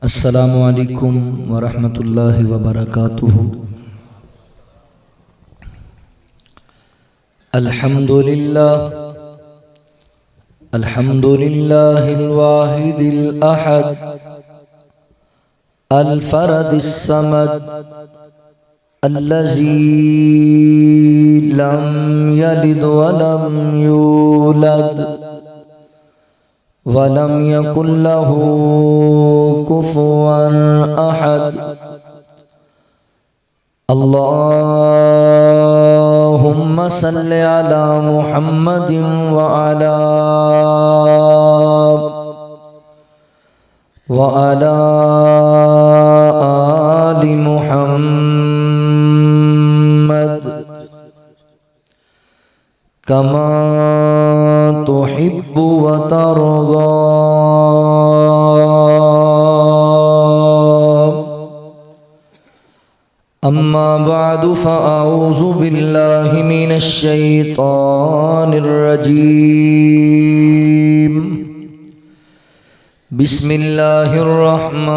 السلام علیکم ورحمۃ اللہ وبرکاتہ۔ الحمد للہ الواحد الأحد الفرد الصمد الذي لم يلد ولم يولد ولم يكن له كفوا أحد۔ اللهم صل على محمد وعلى آل محمد كما تحب وترضى۔ أما بعد فأعوذ بالله من الشيطان الرجيم، بسم الله الرحمن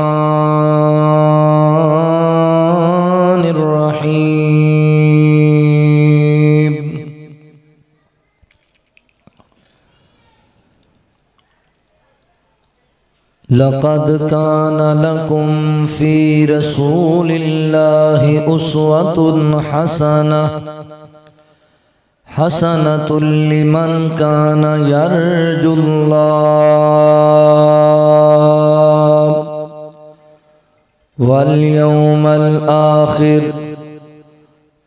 الرحيم۔ لقد كان لكم في رسول الله أسوة حسنة لمن كان يرجو الله واليوم الآخر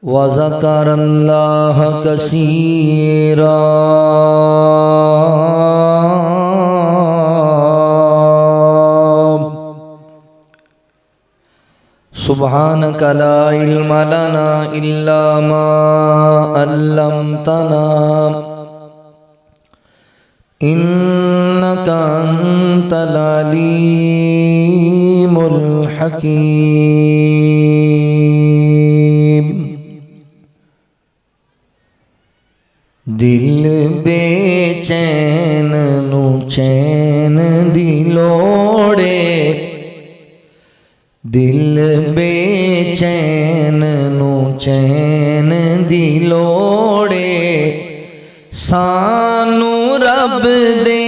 وذكر الله كثيرا۔ سبحانك لا علم لنا إلا ما علمتنا إنك أنت العليم الحكيم۔ دل بے چین نو چین دی لوڑے، دل بے چین نو چین دی لوڑے، سانو رب دے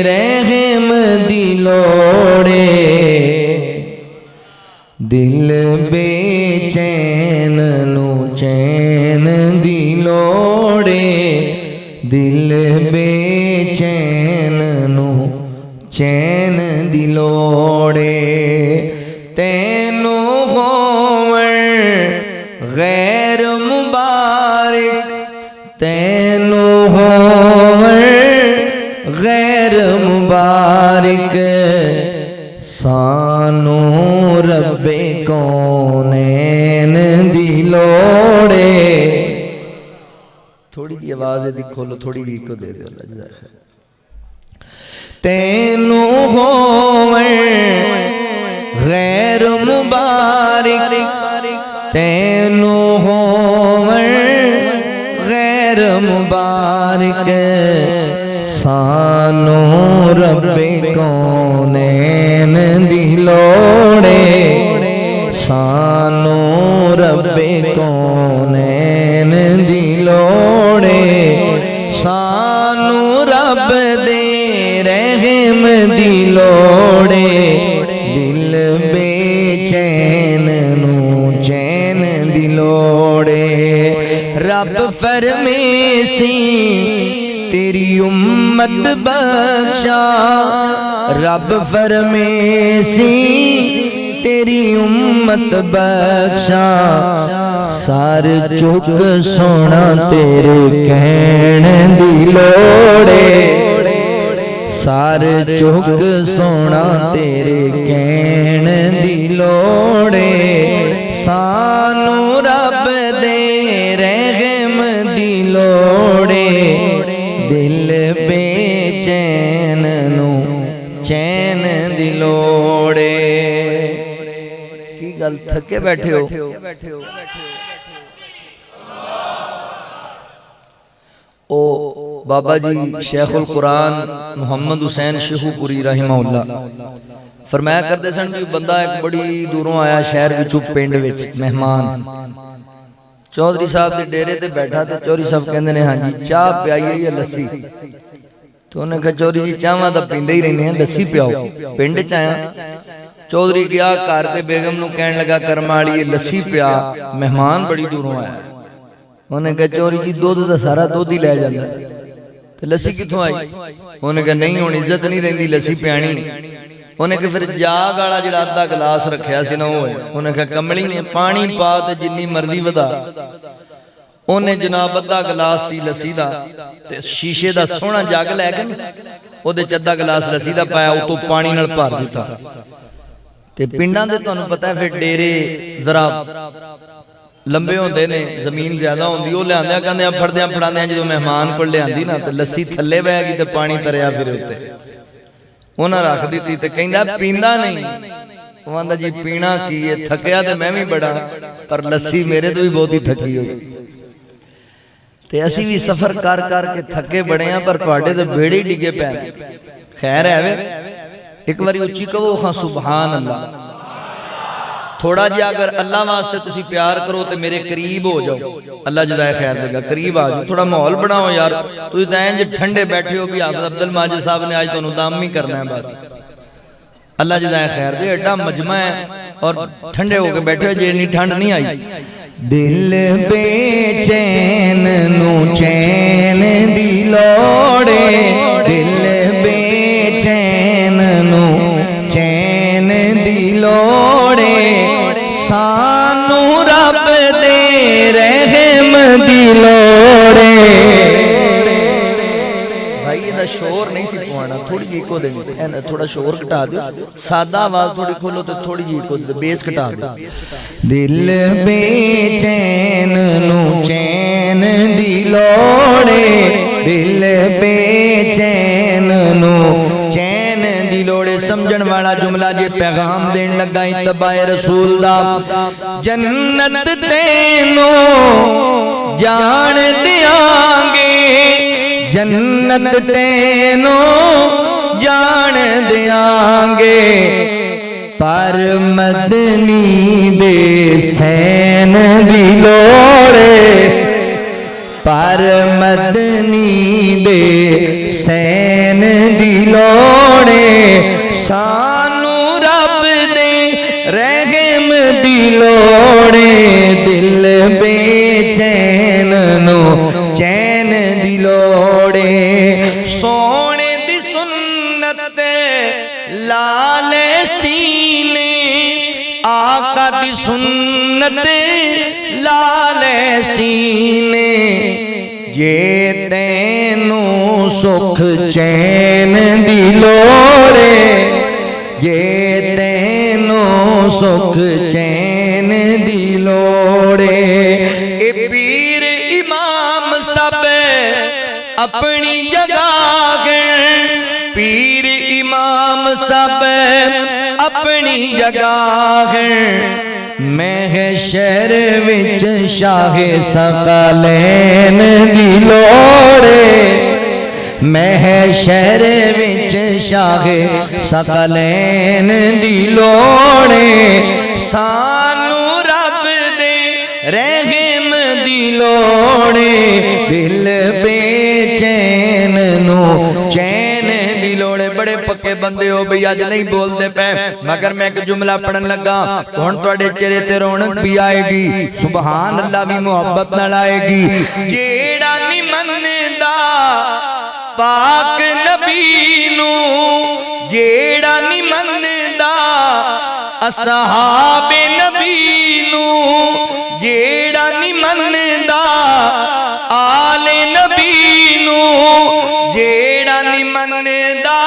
رحم دی لوڑے۔ دل بے چین نو چین دی لوڑے، دل بے چین نو چین دی لوڑے۔ تینو ہوور غیر مبارک، تینو ہوور غیر مبارک، سانو رب کونین دی لوڑے۔ تھوڑی جی آواز دی کھولو، تھوڑی جی کو دے دے اللہ جزائے خیر۔ تینو ہوور غیر مبارک، تینو ہوور غیر مبارک، سانو رب کونین دی لوڑے، سانو رب کونین دی لوڑے، سانو رب دے رحم دی لوڑے۔ دل بے چین نو چین دی لوڑے، رب فرمیسی تیری امت بخشا، رب فرمیسی تیری امت بخشا، سار چک سونا تیرے کہن دی لوڑے، سار چک سونا تیرے کہن دی لوڑے، سانو رب دے رحم دی لوڑے۔ دل بے چین نو چین دی لوڑے۔ کی گل تھکے بیٹھے ہو؟ او بابا جی شیخ القرآن محمد حسین شیخو پوری رحمہ اللہ فرمایا کرتے سن کہ بندہ ایک بڑی دوروں آیا شہر وچوں پنڈ وچ مہمان چودھری صاحب دے ڈیرے تے بیٹھا تے چودھری صاحب کہندے نے ہاں جی چاہ پیائیے یا لسی تو انہوں نے کہا چودھری جی چاہواں تا پیندے ہی رہنے ہیں لسی پیاؤ پنڈ چایا چودھری گیا کار تے بیگم نو کہن لگا کرم والی لسی پیا مہمان بڑی دوروں آیا انہوں نے کہا چودھری جی دودھ دا سارا دودھ ہی لے جاتا تو لسی کتھوں آئی انہوں نے کہا نہیں ہن عزت نہیں رہندی لسی پیانی انہوں نے کہا پھر جاگ والا جڑا آدھا گلاس رکھیا سی نہ ہوئے انہوں نے کہا کملی نے پانی پا تے جنی مرضی ودا انہیں جناب ادھا گلاس سی لسی دا شیشے دا سونا جاگ لے کے او دے چدہ گلاس لسی دا پایا او تو پانی نال بھر دیتا تے پنڈاں دے تانوں پتہ ہے پھر ڈیرے ذرا لمبے ہوندے نے زمین زیادہ ہوندی او لیاندے کہندے پھڑدیاں پھڑاندے جدوں مہمان کول لیاندی نا تے لسی تھلے بہ گئی تے پانی تریا پھر اوتے انہاں رکھ دتی تے کہندا پیندا نہیں او آندا جی پینا کی ہے تھکیا تے میں بھی بڑا پر لسی میرے تو بھی بہت ہی تھکی ہوئی تے اسی بھی سفر کر کر کے تھکے بڑے ہیں پر تواڈے تے بیڑے ڈگے پے خیر ہے وے ایک باری اچھی کہو ہاں سبحان اللہ تھوڑا جی اگر اللہ واسطے تسی پیار کرو تے میرے قریب ہو جاؤ اللہ جزائے خیر دے گا قریب آ جاؤ تھوڑا ماحول بناؤ یار تو دائیں جی ٹھنڈے بیٹھے ہو بھی حافظ عبد الماجد صاحب نے آج تو دام ہی کرنا ہے بس اللہ جزائے خیر دے ایڈا مجمع ہے اور ٹھنڈے ہو کے بیٹھے ہو جی نہیں ٹھنڈ نہیں آئی دل بے چین نو چین دی لوڑے دل بے چین نو چین دی لوڑے سانو رب دے رحم دی لوڑے بھائی یہ شور نہیں سی پوانا تھوڑی جی کو دے تھوڑا شور کٹا دو سادہ آواز تھوڑی کھولو تو تھوڑی جی کو دے بیس کٹا دو دل بے چین نو چین دی لوڑے دل بے چین نو چین دی لوڑے سمجھن والا جملہ جے پیغام دین لگا اتباع رسول دا جنت تینو جان دیاں گے جنت تینو جان دیاں گے پر مدنی دے سین دی لوڑے پر مدنی دے سین دی لوڑے سانو رب دے رحم دی لوڑے دل بے چین نو چین دی لوڑے سونے دی سنت لال سینے آقا دی سنت لال سینے جے تینوں سکھ چین دی لوڑے جے تینوں سکھ چین دی لوڑے اے پیر امام سب اپنی جگہ ہے پیر امام سب اپنی جگہ ہے محشر وچ شاہ ثقلین دی لوڑے محشر وچ شاہ ثقلین دی لوڑے سانو رب دے رحم دی لوڑے دل بے چین نو چین دی لوڑے بڑے پکے بندے ہو بھئی آج نہیں بول دے پہ مگر میں ایک جملہ پڑھن لگا ہن توڑے چہرے تے رونق بھی آئے گی سبحان اللہ بھی محبت نہ لائے گی جیڑا نہیں مندا پاک نبی نو جیڑا نہیں مندا اصحاب نبی نو جیڑا نہیں مندا آل نبی نو جیڑا نہیں مندا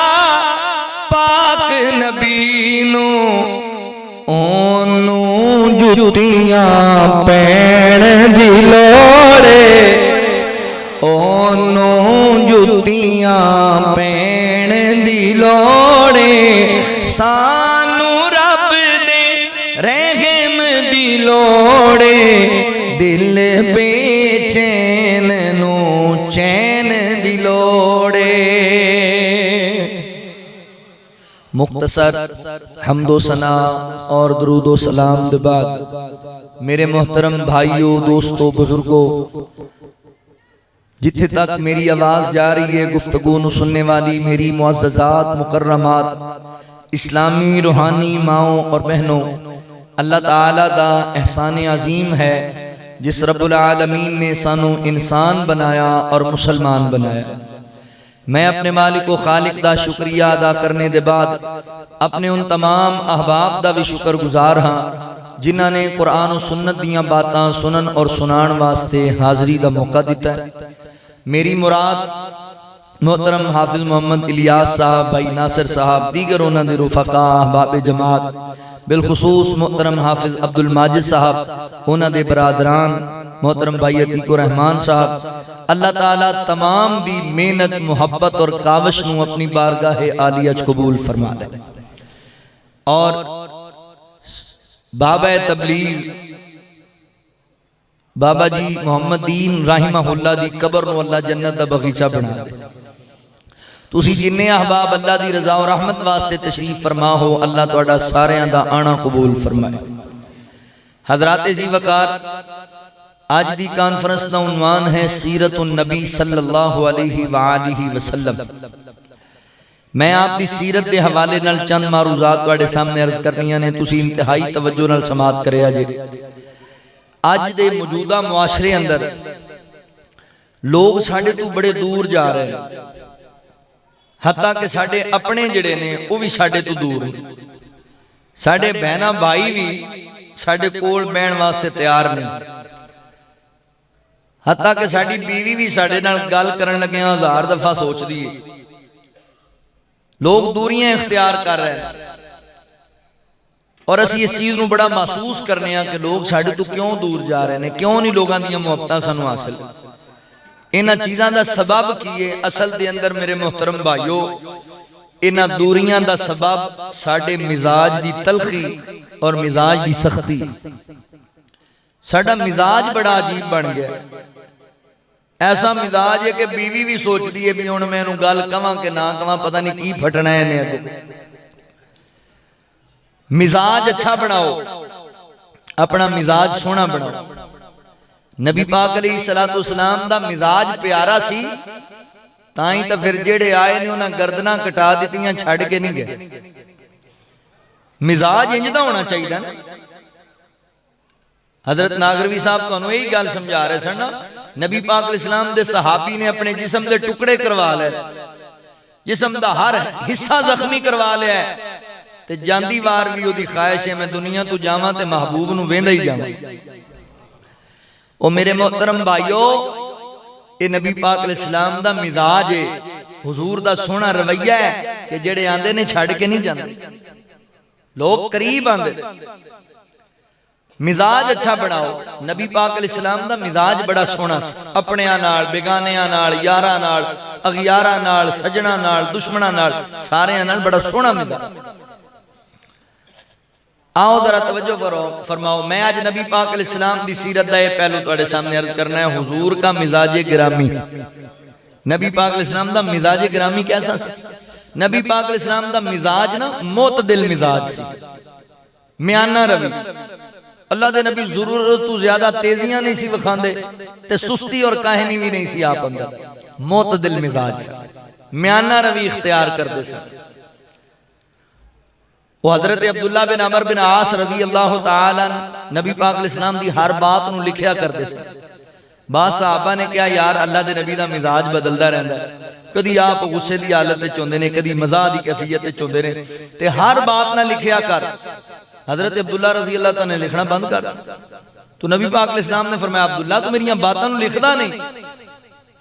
پاک نبی نو اونوں جُتیاں پین دی لوڑے اونوں جُتیاں پین دی لوڑے سانو رب دے رحم دی لوڑے دل بے چین نو چین دی لوڑے مختصر حمد و ثنا اور درود و سلام دے بعد میرے محترم بھائیوں، دوستوں، بزرگوں، جتھے تک میری آواز جا رہی ہے، گفتگو نو سننے والی میری معززات، مکرمات، اسلامی روحانی ماؤں اور بہنوں، اللہ تعالیٰ دا احسان عظیم ہے جس رب العالمین نے سانو انسان بنایا اور مسلمان بنایا۔ میں اپنے مالک و خالق دا شکریہ ادا کرنے دے بعد اپنے ان تمام احباب دا بھی شکر گزار ہاں جنہاں نے قرآن و سنت دیاں باتاں سنن اور سنان واسطے حاضری دا موقع دیتا ہے۔ میری مراد محترم حافظ محمد الیاس صاحب، بھائی ناصر صاحب، دیگر انہاں دے رفقا، احباب جماعت، بالخصوص محترم حافظ عبد الماجد صاحب، انہاں دے برادران محترم بھائی عتیق الرحمان صاحب، اللہ تعالیٰ تمام دی محنت، محبت اور کاوش نو اپنی بارگاہ عالیہ قبول فرما لے۔ اور بابا تبلیغ بابا جی محمد دین رحمہ اللہ دی قبر نو اللہ جنت دا بغیچہ بنا دے۔ تسی جننے احباب اللہ دی رضا و رحمت واسطے تشریف فرما ہو، اللہ تہاڈا ساریاں دا آنا قبول فرمائے۔ حضرات ذی وقار، آج دی کانفرنس دا عنوان ہے سیرت النبی صلی اللہ علیہ وآلہ وسلم۔ میں آپ دی سیرت دے حوالے نال چند معروضات تواڈے سامنے عرض کرنیاں نے، تسی انتہائی توجہ نال سماعت کریا جے۔ آج دے موجودہ معاشرے اندر لوگ ساڈے تو بڑے دور جا رہے ہیں، حتیٰ کہ ساڈے اپنے جڑے نے وہ بھی ساڈے تو دور ہیں۔ ساڈے بہنا بھائی بھی ساڈے کول بہن واسطے تیار نہیں، حتیٰ کہ ساڈی بیوی بھی ساڈے نال گل کرن لگے ہزار دفعہ سوچ دی۔ لوگ دوریاں اختیار کر رہے ہیں اور اسی اس چیز نو بڑا محسوس کرنے ہیں کہ لوگ ساڈے تو کیوں دور جا رہے ہیں، کیوں نہیں لوگاں دیاں محبتاں سانو حاصل۔ انہاں چیزاں دا سبب کیے اصل دے اندر میرے محترم بھائیو، انہاں دوریاں دا سبب ساڈے مزاج دی تلخی اور مزاج دی سختی۔ ساڈا مزاج بڑا عجیب بن گیا، ایسا مزاج ہے کہ بیوی بھی سوچ دی ہے بھی ہن میں نوں گل کواں کہ نہ کواں، پتہ نہیں کی پھٹنا ہے نے۔ مزاج اچھا بناؤ، اپنا مزاج سونا بناؤ۔ نبی پاک علیہ السلام دا مزاج پیارا سی، تائیں تا پھر جڑے آئے نے انہاں گردناں کٹا دیتیاں، چھڑ کے نہیں گئے۔ مزاج انج دا ہونا چاہیے نا۔ حضرت ناگروی صاحب تو انہوں یہی گل سمجھا رہے سن نا، نبی پاک علیہ السلام دے صحابی نے اپنے جسم دے ٹکڑے کروا لے، جسم دا ہر حصہ زخمی کروا لیا ہے، تے جاندی وار بھی وہ دی خواہش ہے میں دنیا تو جاواں تے محبوب نو ویندا ہی جاواں۔ او میرے محترم بھائیو، اے نبی پاک علیہ السلام دا مزاج ہے، حضور دا سونا رویہ ہے کہ جڑے آندے نے چھڑ کے نہیں جاندے، لوگ قریب آندے۔ مزاج اچھا بناؤ۔ نبی پاک علیہ السلام دا مزاج بڑا سونا سی، اپنے نال، بیگانیاں نال، یاراں نال، اغیاراں نال، سجناں نال، دشمناں نال، سارے نال بڑا سونا مزاج۔ آؤ ذرا توجہ فرماؤ، میں آج نبی پاک علیہ السلام دی سیرت دا یہ پہلو تواڈے سامنے عرض کرنا ہے۔ حضور کا مزاج گرامی، نبی پاک علیہ السلام دا مزاج گرامی کیسا سی؟ نبی پاک علیہ السلام دا مزاج نا معتدل مزاج سی، میانہ روی۔ اللہ دے نبی ضرورت تو زیادہ تیزیاں نہیں سی وکھاندے تے سستی اور کاہنی بھی نہیں سی آپ اندر، معتدل مزاج سی، میانہ روی اختیار کردے سی۔ وہ حضرت عبداللہ بن عمر بن عاص رضی اللہ تعالیٰ نبی پاک علیہ السلام دی ہر بات نو لکھیا کرتے سے۔ بعض صحابہ نے کہا یار اللہ دے نبی دا مزاج بدلدا رہندا ہے، کدی آپ غصے دی حالت وچ ہوندے نے، کدی مزاح دی کیفیت وچ ہوندے نے، تے ہر بات نہ لکھیا کر۔ حضرت عبداللہ رضی اللہ تعالیٰ نے لکھنا بند کر، تو نبی پاک علیہ السلام نے فرمایا عبداللہ تو میری باتاں نو لکھدا نہیں۔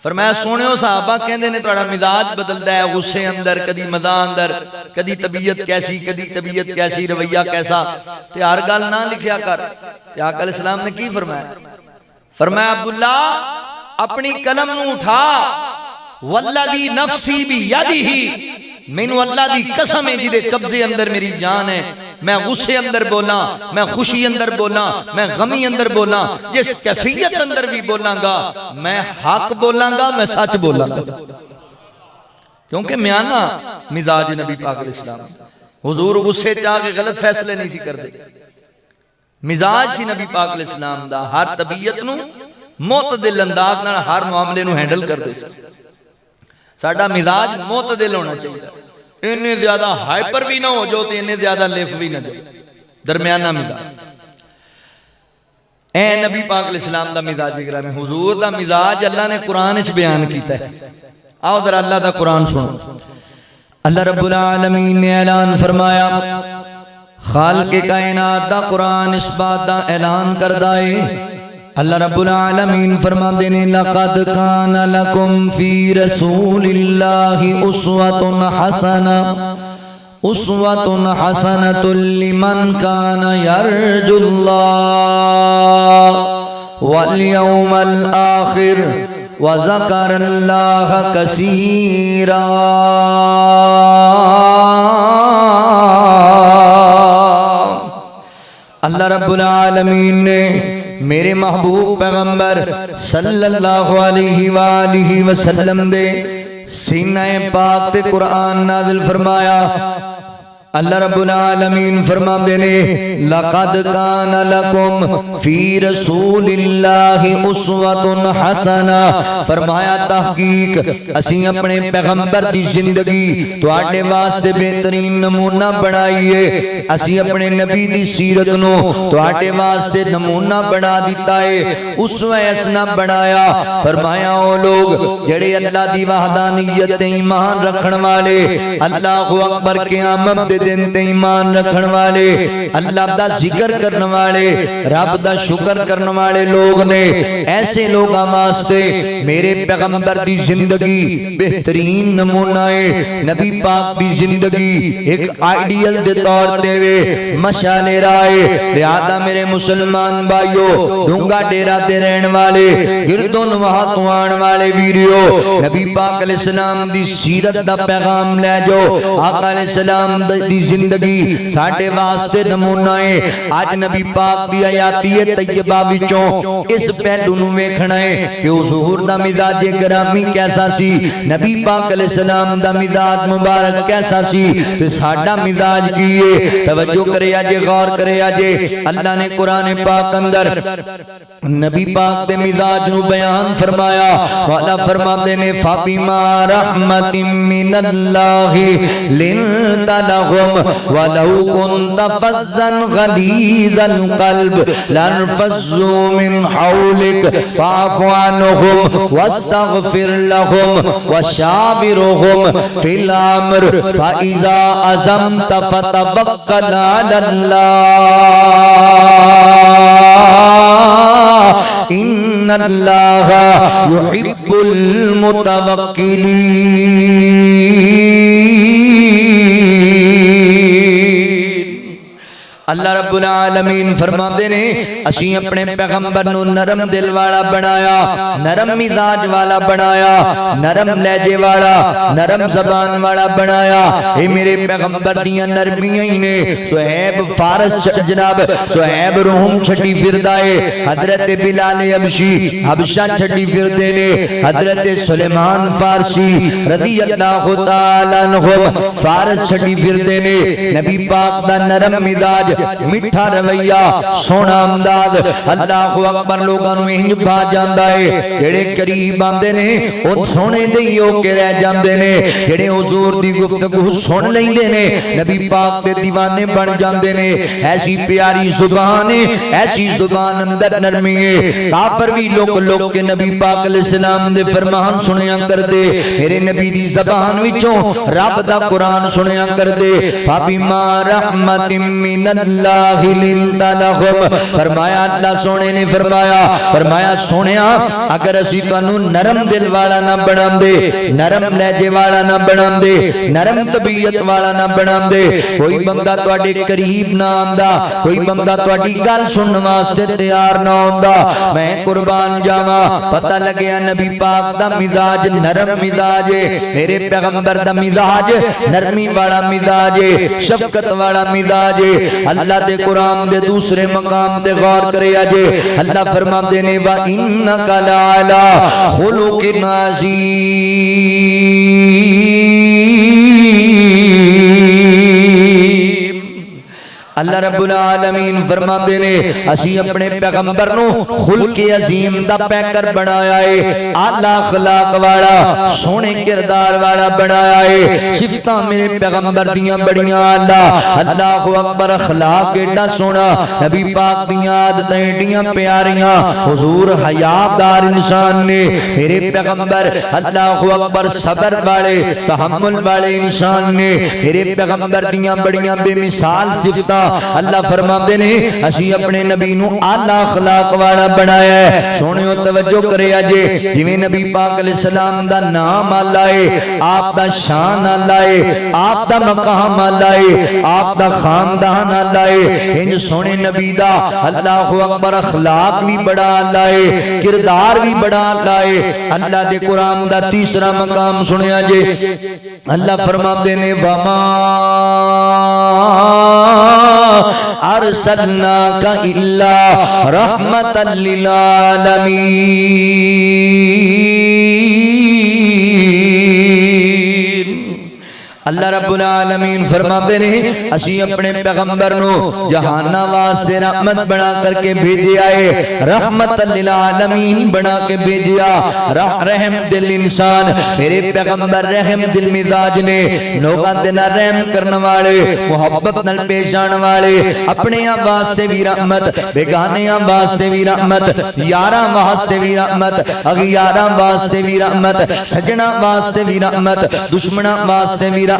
فرمایا سونےو صحابہ کہندے نے تہاڈا مزاج بدلدا ہے، غصے اندر، کدی مزاح اندر، کدی طبیعت کیسی، کدی طبیعت کیسی، رویہ کیسا، تے ہر گل نہ لکھیا کر۔ تے آقا علیہ السلام نے کی فرمایا؟ فرمایا عبداللہ اپنی قلم نو اٹھا، والذی نفسی بیدہ، مینو اللہ دی قسم ہے جدے قبضے اندر میری جان ہے، میں غصے اندر بولا، میں خوشی اندر بولا، میں غمی اندر بولا، جس کیفیت اندر بھی بولاں گا میں حق بولاں گا، میں سچ بولاں گا، کیونکہ میانہ مزاج نبی پاک علیہ السلام۔ حضور غصے چاہ کے غلط فیصلے نہیں سی کرتے. مزاج سی نبی پاک علیہ السلام دا ہر طبیعت نو معتدل انداز نال ہر معاملے نو ہینڈل کرتے سی. ساڈا مزاج معتدل ہونا چاہیے. انہیں زیادہ ہائپر بھی نہ ہو جو تے انہیں زیادہ لیف بھی نہ جو, درمیانہ مزاج. اے نبی پاک علیہ السلام دا مزاج گرامی, حضور دا مزاج اللہ نے قرآن وچ بیان کیتا ہے. آؤ ذرا اللہ دا قرآن سنو. اللہ رب العالمین نے اعلان فرمایا, خالق کائنات دا قرآن اس بات دا اعلان کردہ ہے. اللہ رب العالمین فرما دینے, لَقَدْ كَانَ لَكُمْ فِي رَسُولِ اللَّهِ أُسْوَةٌ حَسَنَةٌ لِمَنْ كَانَ يَرْجُو اللَّهَ وَالْيَوْمَ الْآخِرَ وَذَكَرَ اللَّهَ كَثِيرًا. اللہ رب العالمین نے میرے محبوب پیغمبر صلی اللہ علیہ وآلہ وسلم دے سینہ پاک تے قرآن نازل فرمایا. اللہ رب العالمین فرما دینے, لَقَدْ كَانَ لَكُمْ فِي رَسُولِ اللَّهِ أُسْوَةٌ حَسَنَةٌ. فرمایا تحقیق اسی اپنے پیغمبر دی زندگی تو آٹے واسطے بہترین نمونہ بنائیے. اسی اپنے نبی دی سیرت نو تو آٹے واسطے نمونہ بنا دیتا ہے, اسوہ حسنہ بنایا. فرمایا او لوگ جڑے اللہ دی وحدانیت ایمان رکھن والے, اللہ اکبر قیامت دن تے ایمان رکھن والے, اللہ دا ذکر کرنے والے, رب دا شکر کرنے والے لوگ نے. ایسے لوگاں واسطے میرے پیغمبر دی زندگی بہترین نمونہ ہے. نبی پاک دی زندگی ایک آئیڈیل دے طور تے وے مشعل رائے. لہذا میرے مسلمان بھائیو, ڈونگا ڈیرا تے رہن والے, گردوں نواہ توان والے ویریو, نبی پاک علیہ السلام دی سیرت دا پیغام لے جو. آقا علیہ السلام دی زندگی ساڑھے واسطے نمونہ ہے. آج نبی پاک دی آیاتی طیبہ وچوں اس پہلو نو ویکھنا ہے کہ حضور دا مزاج گرامی کیسا سی, نبی پاک علیہ السلام دا مزاج مبارک کیسا سی, تو ساڑھا مزاج کیے. توجہ کرے آجے, غور کرے آجے. اللہ نے قرآن پاک اندر نبی پاک دے مزاج نو بیان فرمایا. والا فرما دینے, فَبِمَا رَحْمَةٍ مِّنَ اللَّهِ لِنْتَ لَهُمْ وَلَوْ كُنْتَ فَظًّا غَلِيظَ الْقَلْبِ لَانفَضُّوا مِنْ حَوْلِكَ فَاعْفُ عَنْهُمْ وَاسْتَغْفِرْ لَهُمْ وَشَاوِرْهُمْ فِي الْأَمْرِ فَإِذَا عَزَمْتَ فَتَوَكَّلْ عَلَى اللَّهِ إِنَّ اللَّهَ يُحِبُّ الْمُتَوَكِّلِينَ. اللہ رب العالمین فرما دینے, اسی اپنے پیغمبر نو نرم دل والا بنایا, نرم مزاج والا بنایا, نرم لہجے والا, نرم زبان والا بنایا. اے میرے پیغمبر دیاں نرمیاں ہی نے. صہیب فارس جناب صہیب روم چھٹی فردائے, حضرت بلال حبشی حبشہ چھٹی فردے نے, حضرت سلیمان فارسی رضی اللہ تعالیٰ عنہ فارس چھٹی فردے نے. نبی پاک دا نرم مزاج, میٹھا رویہ, سونا انداز, اللہ اکبر لوگاں نو انج بھا جاندا ہے. جڑے قریب آندے نے او سونے دے ہی ہو کے رہ جاندے نے, جڑے حضور دی گفتگو سن لیندے نے نبی پاک دے دیوانے بن جاندے نے. ایسی پیاری زبان ہے, ایسی زبان اندر نرمی ہے. کافر بھی لوگ کے نبی پاک علیہ السلام دے فرمان سنیا کر دے, میرے نبی دی زبان وچوں رب دا قرآن سنیا کر دے. فَبِمَا رَحْمَةٍ مِّنَ اللَّهِ لِنْتَ لَهُمْ. فرمایا اللہ سونے نے فرمایا سونیا اگر اسی تانوں نرم دل والا نہ بنام دے, نرم لہجے والا نہ بنام دے, نرم طبیعت والا نہ بنام دے, کوئی بندہ تواڈے قریب نہ آندا, کوئی بندہ تواڈی گل سنن واسطے تیار نہ ہوندا, میں قربان جاواں. پتہ لگیا نبی پاک دا مزاج نرم مزاج ہے, میرے پیغمبر دا مزاج نرمی والا مزاج ہے, شفقت والا مزاج ہے. اللہ دے قرآن دے دوسرے مقام دے غور کرے آجے. اللہ فرما دینے, وَإِنَّكَ لَعَلَىٰ خُلُقٍ عَظِيمٍ. اللہ رب العالمین فرماتے نے اسی اپنے پیغمبر نو خلق عظیم دا پیکر بنایا ہے، اعلی اخلاق والا سونے کردار والا بنایا ہے، صفتاں میرے پیغمبر دیاں بڑیاں اعلی، اللہ اکبر، اخلاق ایڈا سونا، نبی پاک دیاں عادتاں ایڈیاں پیاریاں، حضور حیادار انسان نے، میرے پیغمبر اللہ اکبر صبر والے تحمل والے انسان نے، میرے پیغمبر دیاں بڑیاں بے مثال صفتاں اللہ فرماتے نے اسی اپنے نبی نو اعلی اخلاق والا بنایا ہے۔ سونیو توجہ کرے اجے جویں نبی پاک علیہ السلام دا نام اعلی ہے، آپ دا شان اعلی ہے، آپ دا مقام اعلی ہے، آپ دا خاندان اعلی ہے، ان سونے نبی دا اللہ اکبر اخلاق بھی بڑا اعلی ہے، کردار بھی بڑا اعلی ہے۔ اللہ دے قرآن دا تیسرا مقام سنیا جے، اللہ فرماتے نے وما ارسلناک الا رحمتا للعالمین۔ اللہ رب العالمین فرماتے ہیں اسی اپنے پیغمبر نو جہانہ واسطے رحمت بنا کر کے بھیجے آئے، رحمت للعالمین بنا کے بھیجیا، رحم دل انسان، میرے پیغمبر رحم دل مزاج نے، لوگاں دے نال رحم کرنے والے، محبت نال پیش آنے والے، اپنے واسطے بھی رحمت، بیگانے واسطے بھی رحمت، یاراں واسطے بھی رحمت، اغیاراں واسطے بھی رحمت، سجنا واسطے بھی رحمت، دشمناں واسطے بھی رحمت،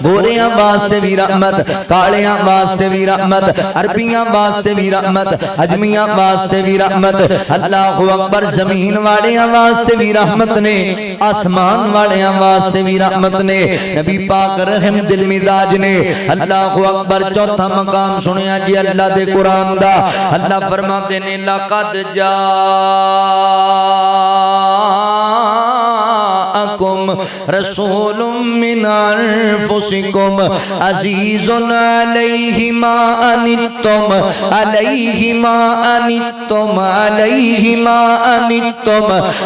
گوریاں واسطے بھی رحمت، کالیاں واسطے بھی رحمت، عربیاں واسطے بھی رحمت، اجمیاں واسطے بھی رحمت، اللہ اکبر، زمین والیاں واسطے بھی رحمت نے، آسمان والیاں واسطے بھی رحمت نے، نبی پاک رحم دل مزاج نے، اللہ اکبر۔ چوتھا مقام سنیا جی اللہ دے قرآن دا، اللہ فرماتے نے لقد جاءکم رسول من انفسکم عزیز علیہ ما انتم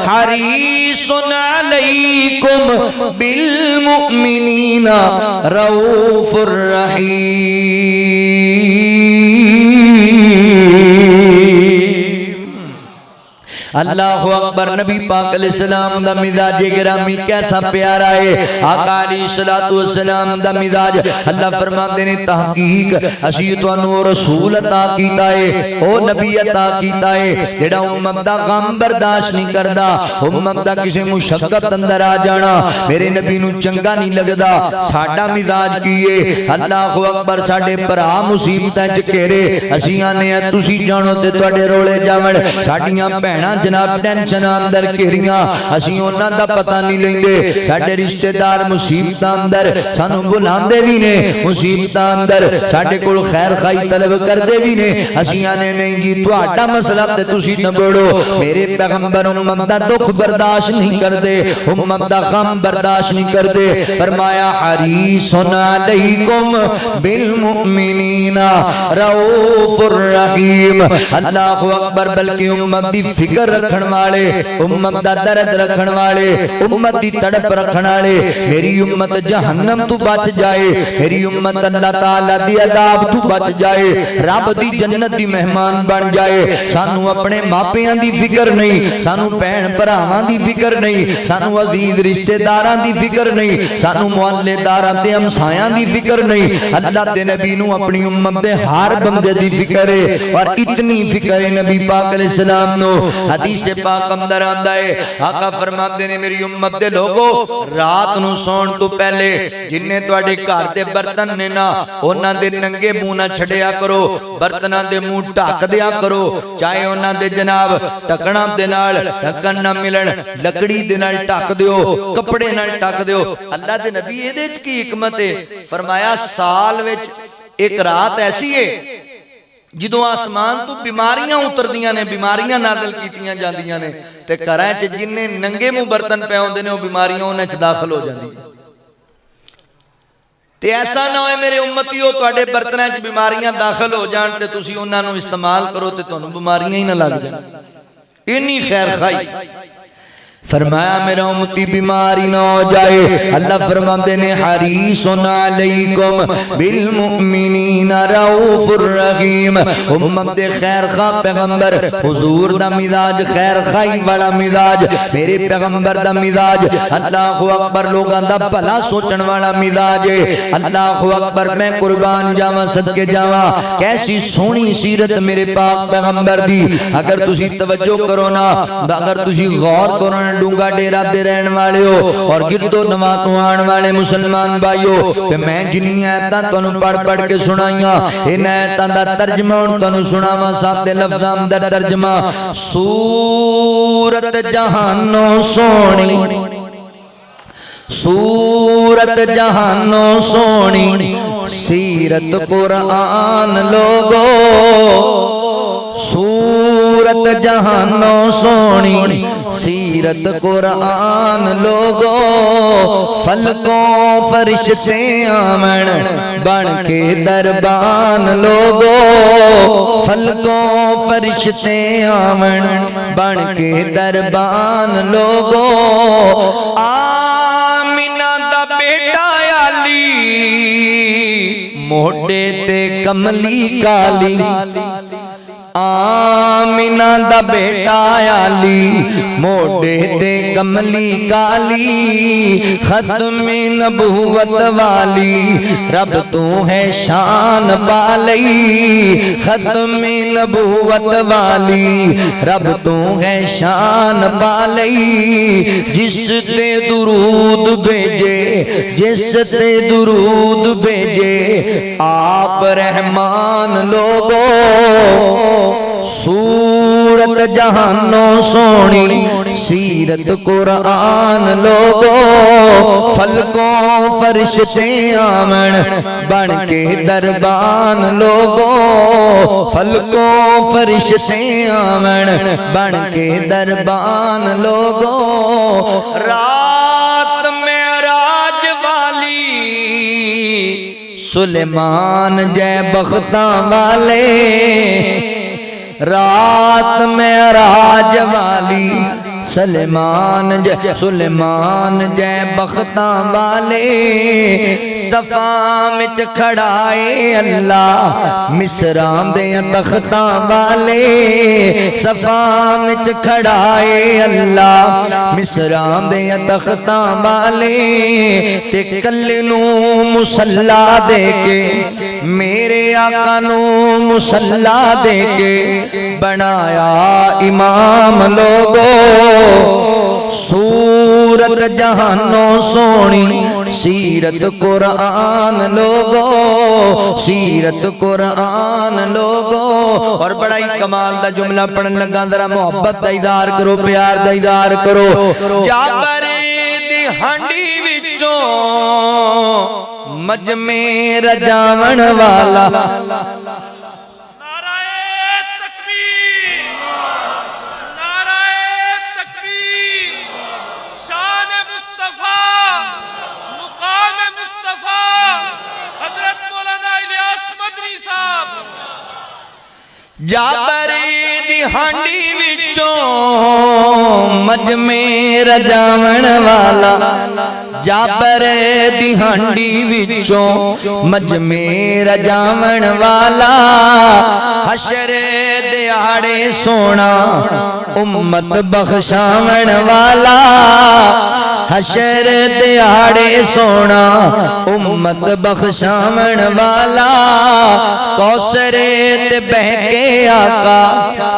حریص علیکم بالمؤمنین رؤوف الرحیم۔ اللہ اکبر، نبی پاک علیہ السلام دا مزاج گرامی کیسا پیارا ہے، آقا علیہ السلام دا مزاج اللہ فرماتے نے تحقیق اسی تانوں رسول عطا کیتا ہے، او نبی عطا کیتا ہے جڑا امت دا غم برداشت نہیں کردا، امت دا کسی مشقت اندر آ جانا میرے نبی نو چنگا نہیں لگدا۔ ساڈا مزاج کی ہے اللہ اکبر، ساڈے بھرا مصیبتاں چ گھیرے، اسی آنے تسی جانو تے تواڈے رولے جاون، ساڈیاں بہناں جناب ٹینشن اندر گھیریاں، اسی انہاں دا پتہ نہیں لیندے، ساڈے رشتہ دار مصیبتاں اندر سانو بلاندے بھی نے، مصیبتاں اندر ساڈے کول خیر خائی طلب کردے بھی نے، اسی آنے نہیں جی تہاڈا مسئلہ تے تسی نبڑو، میرے پیغمبر امت دا دکھ برداشت نہیں کردے، امت دا غم برداشت نہیں کردے، فرمایا حریص علیکم بالمؤمنین رؤوف الرحیم۔ اللہ اکبر، بلکہ امت دی فکر رکھن والے، امت دا درد رکھن والے، امت دی تڑپ رکھن والے، میری امت جہنم تو بچ جائے، میری امت اللہ تعالی دی عذاب تو بچ جائے، رب دی جنت دی مہمان بن جائے۔ سانو اپنے ماپیاں دی فکر نہیں، سانو بہن بھراواں دی فکر نہیں، سانو عزیز رشتہ داراں دی فکر نہیں، سانو محلے داراں تے ہمسایاں دی فکر نہیں، اللہ دے نبی نو اپنی امت دے ہر بندے دی فکر ہے، اور اتنی فکر ہے نبی پاک علیہ السلام نو۔ حدیث پاک اندر آندا ہے آقا فرماتے نے میری امت دے لوگو رات نو سون تو پہلے جننے تواڈے گھر دے برتن نے نا انہاں دے ننگے منہ نہ چھڈیا کرو، برتناں دے منہ ڈھک دیا کرو، چاہے انہاں دے جناب ٹکنا دے نال ڈھکن نہ ملن، لکڑی دے نال ڈھک دیو، کپڑے نال ڈھک دیو۔ اللہ دے نبی اے وچ کی حکمت ہے، فرمایا سال وچ ایک رات ایسی ہے جدوں آسمان تو بیماریاں اتردیاں نے، بیماریاں نازل کیتیاں جاندیاں نے، تے گھراں وچ جننے ننگے منہ برتن پے ہوندے نے او بیماریاں انہاں وچ داخل ہو جاندیاں۔ تے ایسا نہ ہوئے میرے امتیو تواڈے برتناں وچ بیماریاں داخل ہو جان تے تسی انہاں نوں استعمال کرو تے تانوں بیماریاں ہی نہ لگ جان، اینی خیر خائی۔ فرمایا میرا امتی بیماری نہ ہو جائے. اللہ فرماتے نے حریصٌ علیکم بالمؤمنین رؤوف الرحیم. امت خیر خواہ پیغمبر حضور دا مزاج خیر خواہی والا مزاج, میرے پیغمبر دا مزاج اللہ اکبر لوگاں دا بھلا سوچن والا مزاج ہے. اللہ اکبر میں قربان جاواں صدقے جاواں کیسی سونی سیرت میرے پاک پیغمبر دی. اگر تسی توجہ کرو نا, اگر تسی غور کرو نا, ڈونگا ڈیرا دے رہن والے ہو اور گردو نواں تو آن والے مسلمان بھائیو, تے میں جنی آیتاں تانوں پڑھ پڑھ کے سنائیاں, ان آیتاں دا ترجمہ ہن تانوں سناواں سادے لفظاں دا ترجمہ. سورت جہانوں سونی, سورت جہانوں سونی سیرت قرآن لوگو. سورت جہانوں سونی سیرت قرآن لوگو. فلکوں فرشتے آمن بن کے دربان لوگو. فلکوں فرشتے آمن بن کے دربان لوگو. آمینہ دا بیٹا علی موڈے تے کملی کالی. آمینہ دا بیٹا علی موڈے تے کملی کالی. ختم نبوت والی رب تو ہے شان پالی. ختم نبوت والی رب تو ہے شان پالی. جس تے درود بھیجے, جس تے درود بھیجے آپ رحمان لوگو. سورت جہانوں سونی سیرت قرآن لوگو. فلکوں فرشتے آمن بن کے دربان لوگو. فلکوں فرشتے آمن بن کے دربان لوگو. رات معراج والی سلیمان جے بختاں والے. رات معراج والی سلیمان جے بختاں والے. صفاں وچ کھڑائے اللہ مصراں دے تختاں والے. صفاں وچ کھڑائے اللہ مصراں دے تختاں والے. تے کلے نوں مصلا دے کے میرے آقا نوں مصلا دے کے بنایا امام لوگو. سورت جہانوں سونی سیرت قرآن لوگو. سیرت قرآن لوگو. اور بڑا ہی کمال دا جملہ پڑھن لگا, ذرا محبت دا اظہار کرو, پیار دا اظہار کرو. جابر دی ہنڈی وچوں مجمع رجاون والا. جابر دی ہانڈی وچوں مجمع رجاون والا. جابر دی ہانڈی وچوں مجمع رجاون والا. حشر دیاڑے سونا امت بخشاون والا. حشر دیاڑے سونا امت بخشاون والا. کوثر تے بہ کے آقا,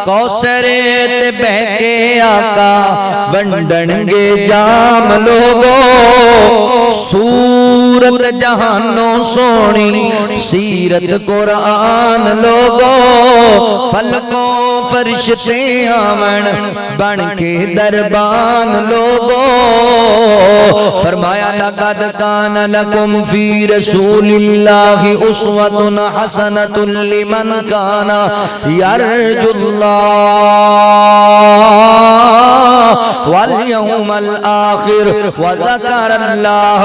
کوثر تے بہ کے آقا ونڈن گے جام لوگو. سورت جہانوں سونی سیرت قرآن لوگو. فلکوں فرشتے آمن بن کے دربان لوگو. فرمایا لقد کان لکم فی رسول اللہ اسوۃ حسنۃ لمن کان یرجو اللہ والیوم الآخر وذکر اللہ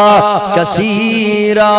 کثیرا.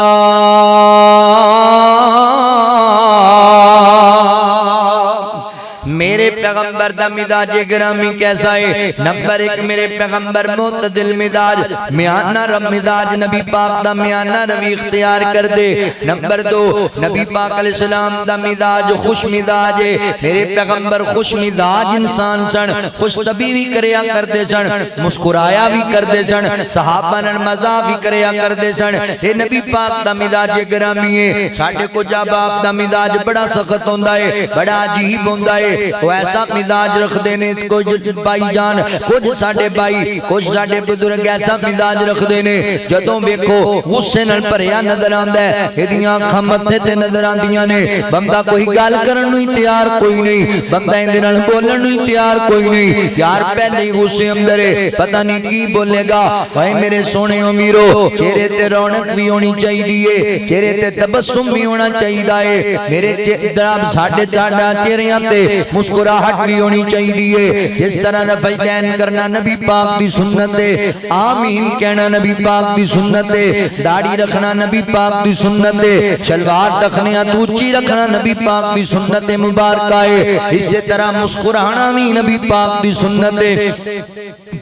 میرے پیغمبر پیغمبر دا مزاج گرامی کیسا ہے؟ نمبر ایک میرے پیغمبر معتدل مزاج میانہ رب مزاج نبی پاک دا میانہ روی اختیار کر دے۔ نمبر دو نبی پاک علیہ السلام دا مزاج خوش مزاج ہے، میرے پیغمبر خوش مزاج انسان سن، خوش طبی بھی کریا کرتے سن، مسکرایا بھی کرتے سن، صحابہ نال مزاح بھی کریا کرتے سن۔ اے نبی پاک دا مزاج گرامی ہے۔ ساڈے کو جا باپ دا مزاج بڑا سخت ہوندا ہے، بڑا عجیب ہوندا ہے، وہ ایسا مزاج رکھ دینے کچھ بھائی جان، کچھ ساڈے بھائی کچھ ساڈے بزرگ ایسا مزاج رکھ دینے جدوں ویکھو غصے نال بھریا نظر آندا ہے، ایدیاں اکھاں متھے تے نظر آندیاں نے، بندہ کوئی گل کرن نوں تیار کوئی نہیں، بندہ ایں دے نال بولن نوں تیار کوئی نہیں، یار پہلے ہی غصے اندر ہے، پتہ نہیں کی بولے گا۔ اے میرے سونے امیرو، چہرے تے رونق بھی ہونی چاہیے، چہرے تے تبسم بھی ہونا چاہیے، میرے جناب ساڈے چہریاں تے مسکراہٹ بھی ہونی چاہیے۔ جس طرح رفع دین کرنا نبی پاک دی سنت ہے، آمین کہنا نبی پاک دی سنت ہے، داڑھی رکھنا نبی پاک دی سنت ہے، شلوار رکھنے اونچی رکھنا نبی پاک دی سنت مبارکہ ہے، اسی طرح مسکرانا بھی نبی پاک دی سنت ہے،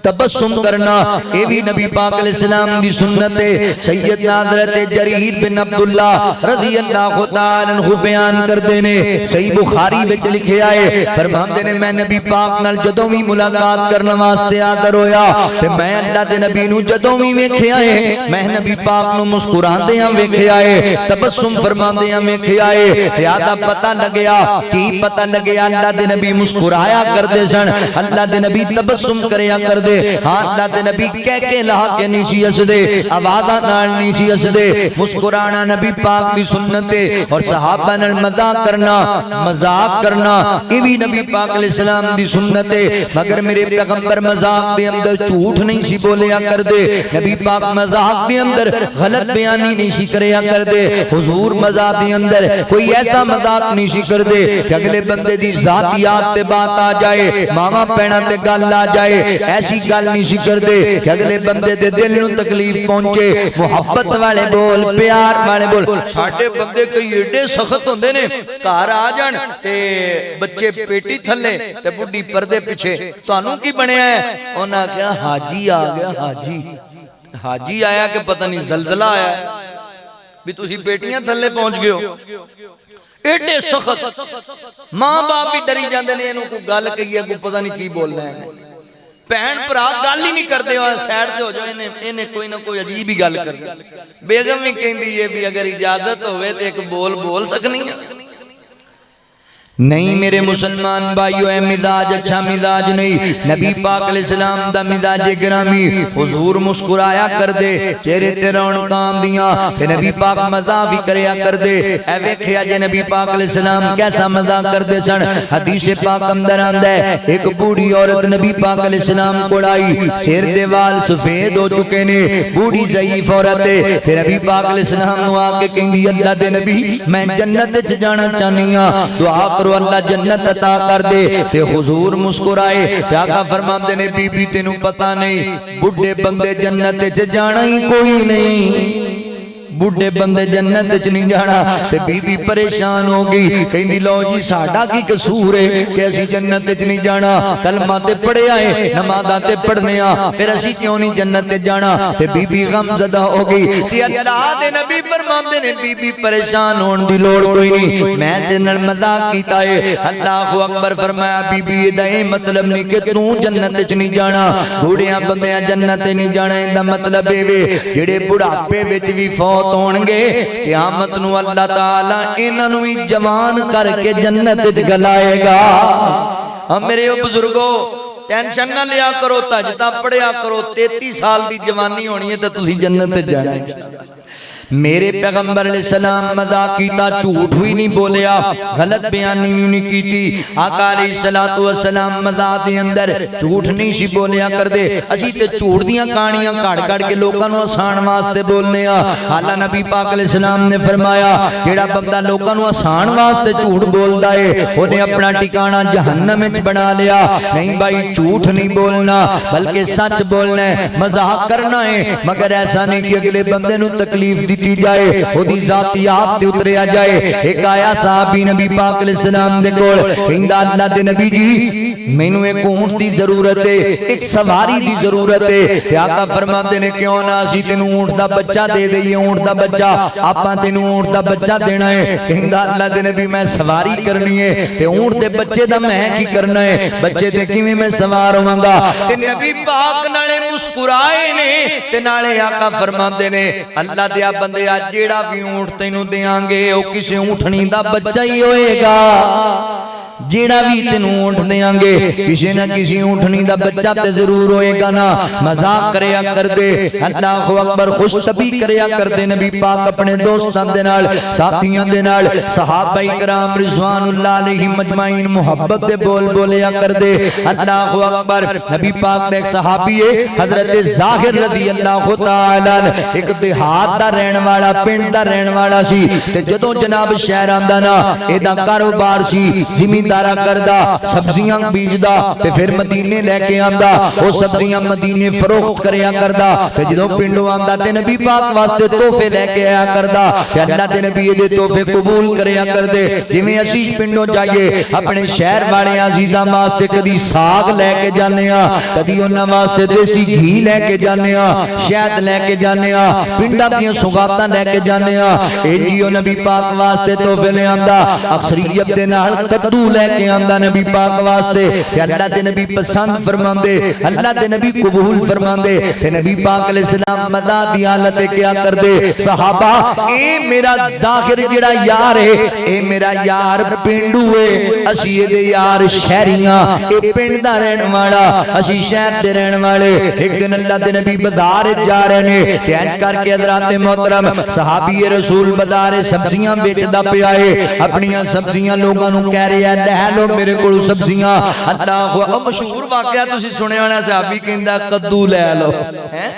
تبسم کرنا یہ بھی نبی پاک علیہ السلام دی سنت ہے۔ سیدنا حضرت جریر بن عبداللہ رضی اللہ تعالی عنہ بیان کردے نے، صحیح بخاری وچ لکھے آئے، فرماندے نے میں نبی پاک نال جدوں بھی ملاقات کرنا واسطے آگر ہویا تے میں اللہ دے نبی نو جدوں بھی ویکھیا ہے، میں نبی پاک نو مسکراندیاں ویکھیا ہے، تبسم فرماندیاں ویکھیا ہے، زیادہ پتہ لگیا کی پتہ لگیا اللہ دے نبی مسکرایا کردے سن، اللہ دے نبی تبسم کریا کردے، ہاں اللہ دے نبی کہہ کے لہا کے نہیں سی ہسدے، آوازاں نال نہیں سی ہسدے، مسکرانا نبی پاک دی سنت ہے، اور صحابہ نال مذاق کرنا یہ بھی نبی پاک علیہ السلام دی سنت ہے۔ مگر میرے پیغمبر مذاق دے اندر جھوٹ نہیں سی بولیا کردے، نبی پاک مذاق دے اندر غلط بیانی نہیں سی کریا کردے، حضور مذاق دے اندر کوئی ایسا مذاق نہیں سی کردے کہ اگلے بندے دی ذاتیات تے بات آ جائے، ماما پینا تے گل آ جائے، ایسی گل نہیں سی کردے کہ اگلے بندے دے دل نو تکلیف پہنچے۔ محبت والے بول، پیار والے بول، ساڈے بندے کئی ایڈے سخت ہوندے نے، گھر آ جان تے بچے پیٹی تھلے تے بڈھی پردے پیچھے، تانوں کی بنیا ہے؟ انہاں کہا حاجی آ گیا، حاجی آیا کہ پتہ نہیں زلزلہ آیا بھی تسی بیٹیاں تھلے پہنچ گئے ہو، ایڈے سخت۔ ماں باپ بھی ڈری جاندے نے، انہوں کو گل کہی ہے کو پتہ نہیں کی بولنا ہے، بہن بھرا گل ہی نہیں کرتے، سائڈ تے ہو جاؤ، انہیں کوئی نہ کوئی عجیب ہی گل کر، بیگم بھی کہندی ہے بھی اگر اجازت ہوئے تو ایک بول سکنی ہے۔ نہیں میرے مسلمان بھائیو، اے مزاج اچھا مزاج نہیں، نبی پاک علیہ السلام دا مزاج گرامی، حضور مسکرایا کر دے، چہرے تے رونقاں آندیاں، کہ نبی پاک مزاح بھی کریا کر دے۔ اے ویکھیا جے نبی پاک علیہ السلام کیسا مزاح کردے سن، حدیث پاک اندر آندا ہے ایک بوڑھی عورت نبی پاک علیہ السلام کول آئی، سر دے وال سفید ہو چکے نے، بوڑھی ضعیف عورت ہے، پھر نبی پاک علیہ السلام نو آ کے کہندی اللہ دے نبی میں جنت وچ جانا چاہنی ہاں، دعا اللہ جنت عطا کر دے۔ تے حضور مسکرائے تے آقا فرماندے نے بی بی تینوں پتہ نہیں بڈھے بندے جنت وچ جانا ہی کوئی نہیں، بڈھے بندے جنت وچ نہیں جانا۔ تے بی بی پریشان ہو گئی، کہندی لو جی ساڈا کی قصور ہے کہ اسی جنت وچ نہیں جانا، کلمہ تے پڑھیا ہے، نمازاں تے پڑھنے ہاں، پھر اسی کیوں نہیں جنت وچ جانا؟ تے بی بی غم زدہ ہو گئی۔ تے اللہ دے نبی فرماندے نے بی بی پریشان ہون دی لوڑ کوئی نہیں، میں تے نال مذاق کیتا ہے۔ اللہ اکبر فرمایا بی بی دا اے مطلب نہیں کہ تو جنت وچ نہیں جانا، بوڑھیاں بندیاں جنت نہیں جانا، دا مطلب اے وے جڑے بڑھاپے وچ وی فوت ہونگے قیامت نو اللہ تعالیٰ انہاں نو بھی جوان کر کے جنت وچ گلائے گا۔ ہم میرے بزرگو ٹینشن نہ لیا کرو، تہجداں پڑھیا کرو، 33 سال دی جوانی ہونی ہے تے تسی جنت وچ جانا ہے۔ میرے پیغمبر علیہ السلام مذاق کیتا، جھوٹ ہوئی نہیں بولیا، غلط بیانی بھی نہیں کیتی۔ آقا علیہ السلام مذاق دے اندر جھوٹ نہیں سی بولیا کر دے، اسی تے جھوٹ دیاں کہانیاں کڑ کے لوکاں نو آسان واسطے بولنے آ۔ حالہ نبی پاک علیہ السلام نے فرمایا جیڑا بندہ لوکاں نو آسان واسطے جھوٹ بولدا ہے انہیں اپنا ٹھکانہ جہنم وچ بنا لیا۔ نہیں بھائی جھوٹ نہیں بولنا بلکہ سچ بولنا ہے، مذاق کرنا ہے، مگر ایسا نہیں کہ اگلے بندے نو تکلیف دی کیتی جائے خودی ذاتیات تے اتریا جائے ایک آیا صحابی نبی پاک علیہ السلام دے کول کہندا اللہ دے نبی جی مینوں ایک اونٹ دی ضرورت ہے ایک سواری دی ضرورت ہے تے آقا فرماندے نے کیوں نہ اسی تینوں اونٹ دا بچہ دے دئیے اونٹ دا بچہ آپاں تینوں اونٹ دا بچہ دینا ہے کہندا اللہ دے نبی میں سواری کرنی ہے تے اونٹ دے بچے دا میں کی کرنا ہے بچے تے کیویں میں سوار ہوواں گا تے نبی پاک نالے مسکرائے نے تے نالے آقا فرماندے نے اللہ دیا بندیا جیڑا بھی اونٹ تینوں دیاں گے او کسے اونٹنی دا بچہ ہی ہوئے گا جیڑا بھی تینوں اونٹ دیاں گے کسی نہ کسی اونٹنی دا بچہ تے ضرور ہوئے گا نا مذاق کریا کر دے اللہ اکبر خوش طبی کریا کر دے نبی پاک اپنے دوستان دے نال ساتھیاں دے نال صحابہ کرام رضوان اللہ علیہ مجمعین محبت دے بول بولیا کر دے اللہ اکبر نبی پاک نے ایک صحابی ہے حضرت ظاہر رضی اللہ تعالیٰ ایک دیہات دا رہن والا پنڈ دا رہن والا سی تے جدوں جناب شہر آندا نا اے دا کاروبار سی زمیندارا کردا سبزیاں بیجدا تے پھر مدینے لے کے آندا او سبزیاں مدینے فروخت کریا کردا تے جدوں پنڈوں آندا تے نبی پاک واسطے تحفے لے کے آیا کردا تے اللہ دے نبی دے تحفے قبول کریا کردے جویں اسی پنڈوں جائیے اپنے شہر والے عزیزاں واسطے کدی ساگ لے کے جانے ہاں کدی انہاں واسطے دیسی گھی لے کے جانے ہاں شہد لے کے جانے ہاں پنڈاں دیاں سوغاتاں لے کے جانے ہاں اے جیو نبی پاک واسطے تحفے لے آندا اکثریت دے نال کدو لے کے آندا نبی پاک واسطے تے اللہ دے نبی پسند فرماندے اللہ دے نبی قبول فرماندے تے نبی پاک علیہ السلام مدہ دی حالت کیا کر دے صحابہ اے میرا ظاہر جڑا یار ہے اے میرا یار پنڈو ہے اسی دے یار شہریاں اے پنڈ دا رہن والا اسی شہر دے رہن والے ایک دن اللہ دے نبی بازار جا رہے نے تے ان کر کے حضرات محترم صحابی رسول بازار سبزیاں بیچدا پیا ہے اپنی سبزیاں لوگاں نوں کہہ رہے ہیں لے لو میرے کول سبزیاں اللہ مشہور واقعہ تسی سنے ہونا صحابی کہندا کدو لے لو ہیں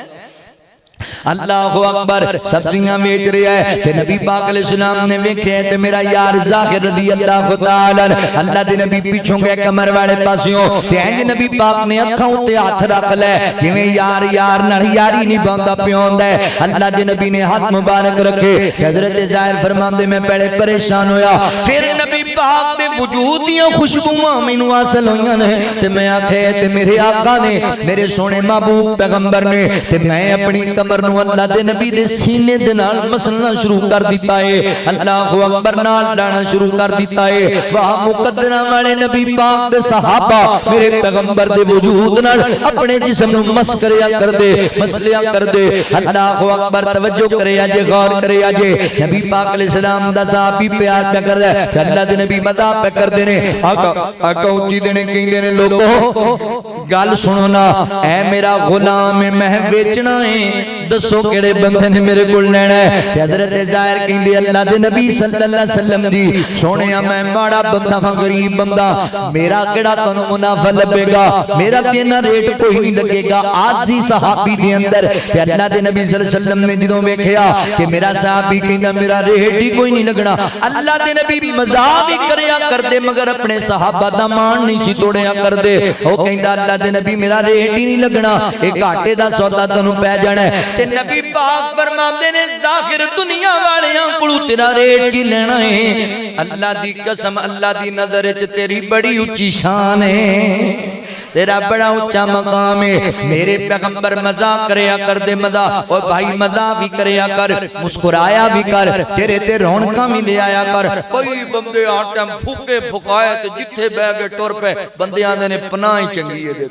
اللہ اکبر سبزیاں بیچ رہا ہے تے نبی پاک علیہ السلام نے ویکھیا تے میرا یار ظاہر رضی اللہ تعالی اللہ دے نبی پیچھوں گئے کمر والے پاسیوں تے انج نبی پاک نے اکھاں تے ہاتھ رکھ لے کیویں یار یار نال یاری نہیں باندا پیوندا ہے اللہ دے نبی نے ہاتھ مبارک رکھے حضرت ظاہر فرماندے میں پہلے پریشان ہویا پھر نبی پاک دے وجود دیاں خوشبوواں مینوں حاصل ہویاں نے تے میں آکھے تے میرے آقا نے میرے سونے محبوب پیغمبر نے تے میں اپنی کمر نو اللہ دے نبی دے سینے دے نال مسلنا شروع کر دیتا ہے اللہ اکبر نال لانا شروع کر دیتا ہے واہ مقدرہ والے نبی پاک دے صحابہ میرے پیغمبر دے وجود نال اپنے جسم نو مس کریا کر دے مسلیا کر دے اللہ اکبر توجہ کریا جے غور کریا جے نبی پاک علیہ السلام دا صحابی پیار پہ کر دے اللہ دے نبی مدح پہ کر دینے آقا اونچی دینے کہیں دینے لوگوں گل سنو نا اے میرا غلام میں بیچنا ہے دسو کیڑے بندے نے میرے کول لینا ہے تے حضرت ظاہر کہندے اللہ دے نبی صلی اللہ علیہ وسلم دی سونیا میں ماڑا بندہ ہاں غریب بندہ میرا کیڑا تانوں منافع لبے گا میرا کینا ریٹ کوئی نہیں لگے گا عاجزی صحابی دے اندر تے اللہ دے نبی صلی اللہ علیہ وسلم نے جدوں ویکھیا کہ میرا صحابی کہندا میرا ریٹ ہی کوئی نہیں لگنا اللہ دے نبی مزاح بھی کریا کردے مگر اپنے صحابہ دا مان نہیں سی توڑیا کردے او کہندا اللہ دے نبی میرا ریٹ ہی نہیں لگنا اے گھاٹے دا سودا تانوں پے جانا ہے تے نبی پاک فرماندے نے ظاہر دنیا والیاں کولوں تیرا ریٹ کی لینا ہے اللہ دی قسم اللہ دی نظر وچ تیری بڑی اونچی شان ہے تیرا بڑا اونچا مقام ہے میرے پیغمبر مزاح کریا کر دے مزاح اور بھائی مزاح بھی کریا کر مسکرایا بھی کر تیرے تے رونقاں بھی لے آیا کر کوئی بندے آٹم پھوکے پھکائے تے جتھے بہ گئے ٹر پہ بندیاں دے نے پناہ ہی چنگی ہے دے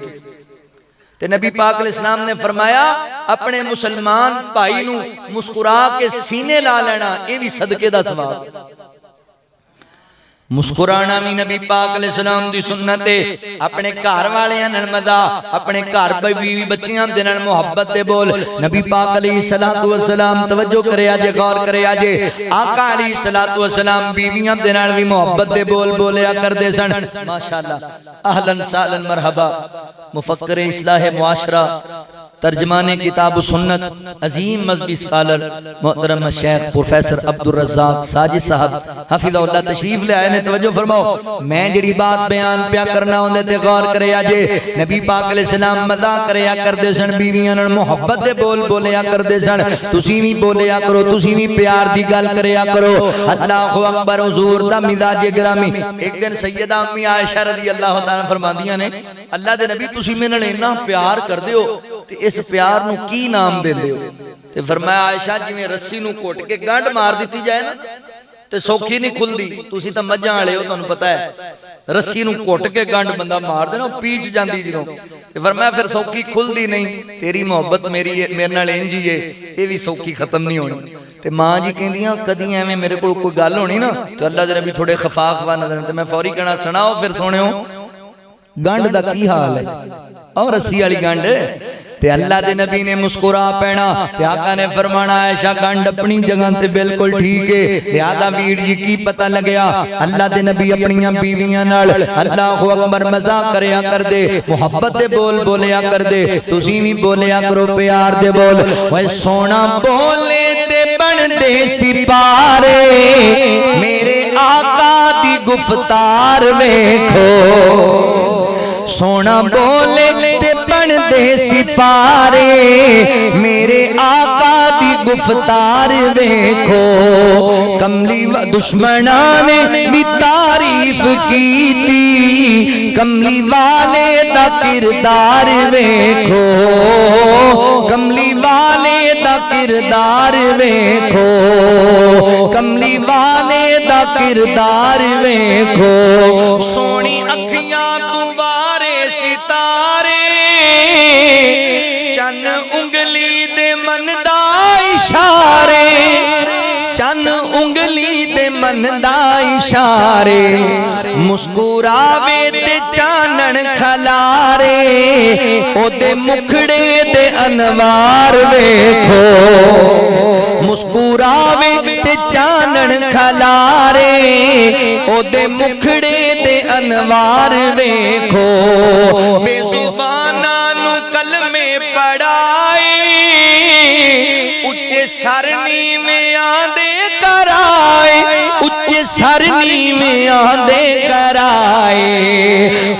تے نبی پاک علیہ السلام نے فرمایا اپنے مسلمان بھائی نو مسکرا کے سینے لا لینا یہ بھی صدقے دا ثواب مسکرانا بھی نبی پاک علیہ السلام دی سنت ہے اپنے گھر والےاں نال مزاح اپنے گھر بیوی بچیاں دے نال محبت دے بول نبی پاک علیہ الصلوۃ والسلام توجہ کریا جے غور کریا جے آقا علیہ الصلوۃ والسلام بیویاں دے نال بھی محبت دے بول بولیا کردے سن ماشاءاللہ اہلا سہلا مرحبا مفکر اصلاح معاشرہ ترجمان کتاب و سنت عظیم مذہبی سکالر محترم شیخ پروفیسر عبدالرزاق ساجد صاحب حفظہ اللہ تشریف لے آئے نے. توجہ فرماؤ میں جڑی بات بیان پیا کرنا ہوندے تے غور کرے آجے. نبی پاک علیہ السلام مذاق کریا کردے سن بیویاں نال محبت دے بول بولیا کردے سن. تسی وی بولیا کرو, تسی وی پیار دی گل کریا کرو. اللہ اکبر. حضور دا مزاج گرامی. ایک دن سیدہ امی عائشہ رضی اللہ تعالی فرماندیاں نے اللہ دے نبی تسی میرے نال اتنا پیار کردے ہو تے اس پیار نو کی نام دے دے ہو؟ تے فرمایا عائشہ جویں رسی نو کوٹ کے گانڈ مار دیتی جائے نا تے سوکھی نہیں کھل دی. تسی تے مجھاں والے ہو, تانوں پتہ ہے رسی نو کوٹ کے گانڈ بندہ مار دینا پیچ جاندی جدوں. تے فرمایا پھر سوکھی کھل دی نہیں. تیری محبت میرے نال انج ہی ہے, اے وی سوکھی ختم نہیں ہونی. تے ماں جی کہندیاں کدی ایویں میرے کول کوئی گل ہونی نا تے اللہ دے نبی تھوڑے خفاق وا نظر تے میں فوری کہنا سناؤ پھر سونےو گانڈ دا کی حال ہے اور رسی والی گانڈ. تے اللہ دے نبی نے مسکرا پینا تے آقا نے فرمانا عائشہ گانڈ اپنی جگہ تے بالکل ٹھیک ہے. لہذا ویر جی کی پتہ لگیا اللہ دے نبی اپنیاں بیویاں نال اللہ اکبر مزاق کریا کر دے, محبت دے بول بولیا کر دے. تسی وی بولیا کرو پیار دے بول. اوے سونا بولے تے بن دے سپارے میرے آقا دی گفتار ویکھو. سونا بولے تے بن دے سپارے میرے آقا دی گفتار ویکھو. کملی و دشمنان نے بھی تعریف کیتی, کملی والے دا کردار ویکھو. کملی والے دا کردار ویکھو. کملی والے دا کردار ویکھو. سونی اکھیاں تو ستارے چن انگلی دے من دا اشارے, چن انگلی دے من دا اشارے. مسکراوے تے چانن کھلارے او دے مکھڑے دے انوار ویکھو. مسکراوے تے چانن کھلارے او دے مکھڑے دے انوار ویکھو. بے زباناں نو کلمے پڑھائے اچے سر نیویں آندے کرائے. اچے سر نیویں آندے کرائے.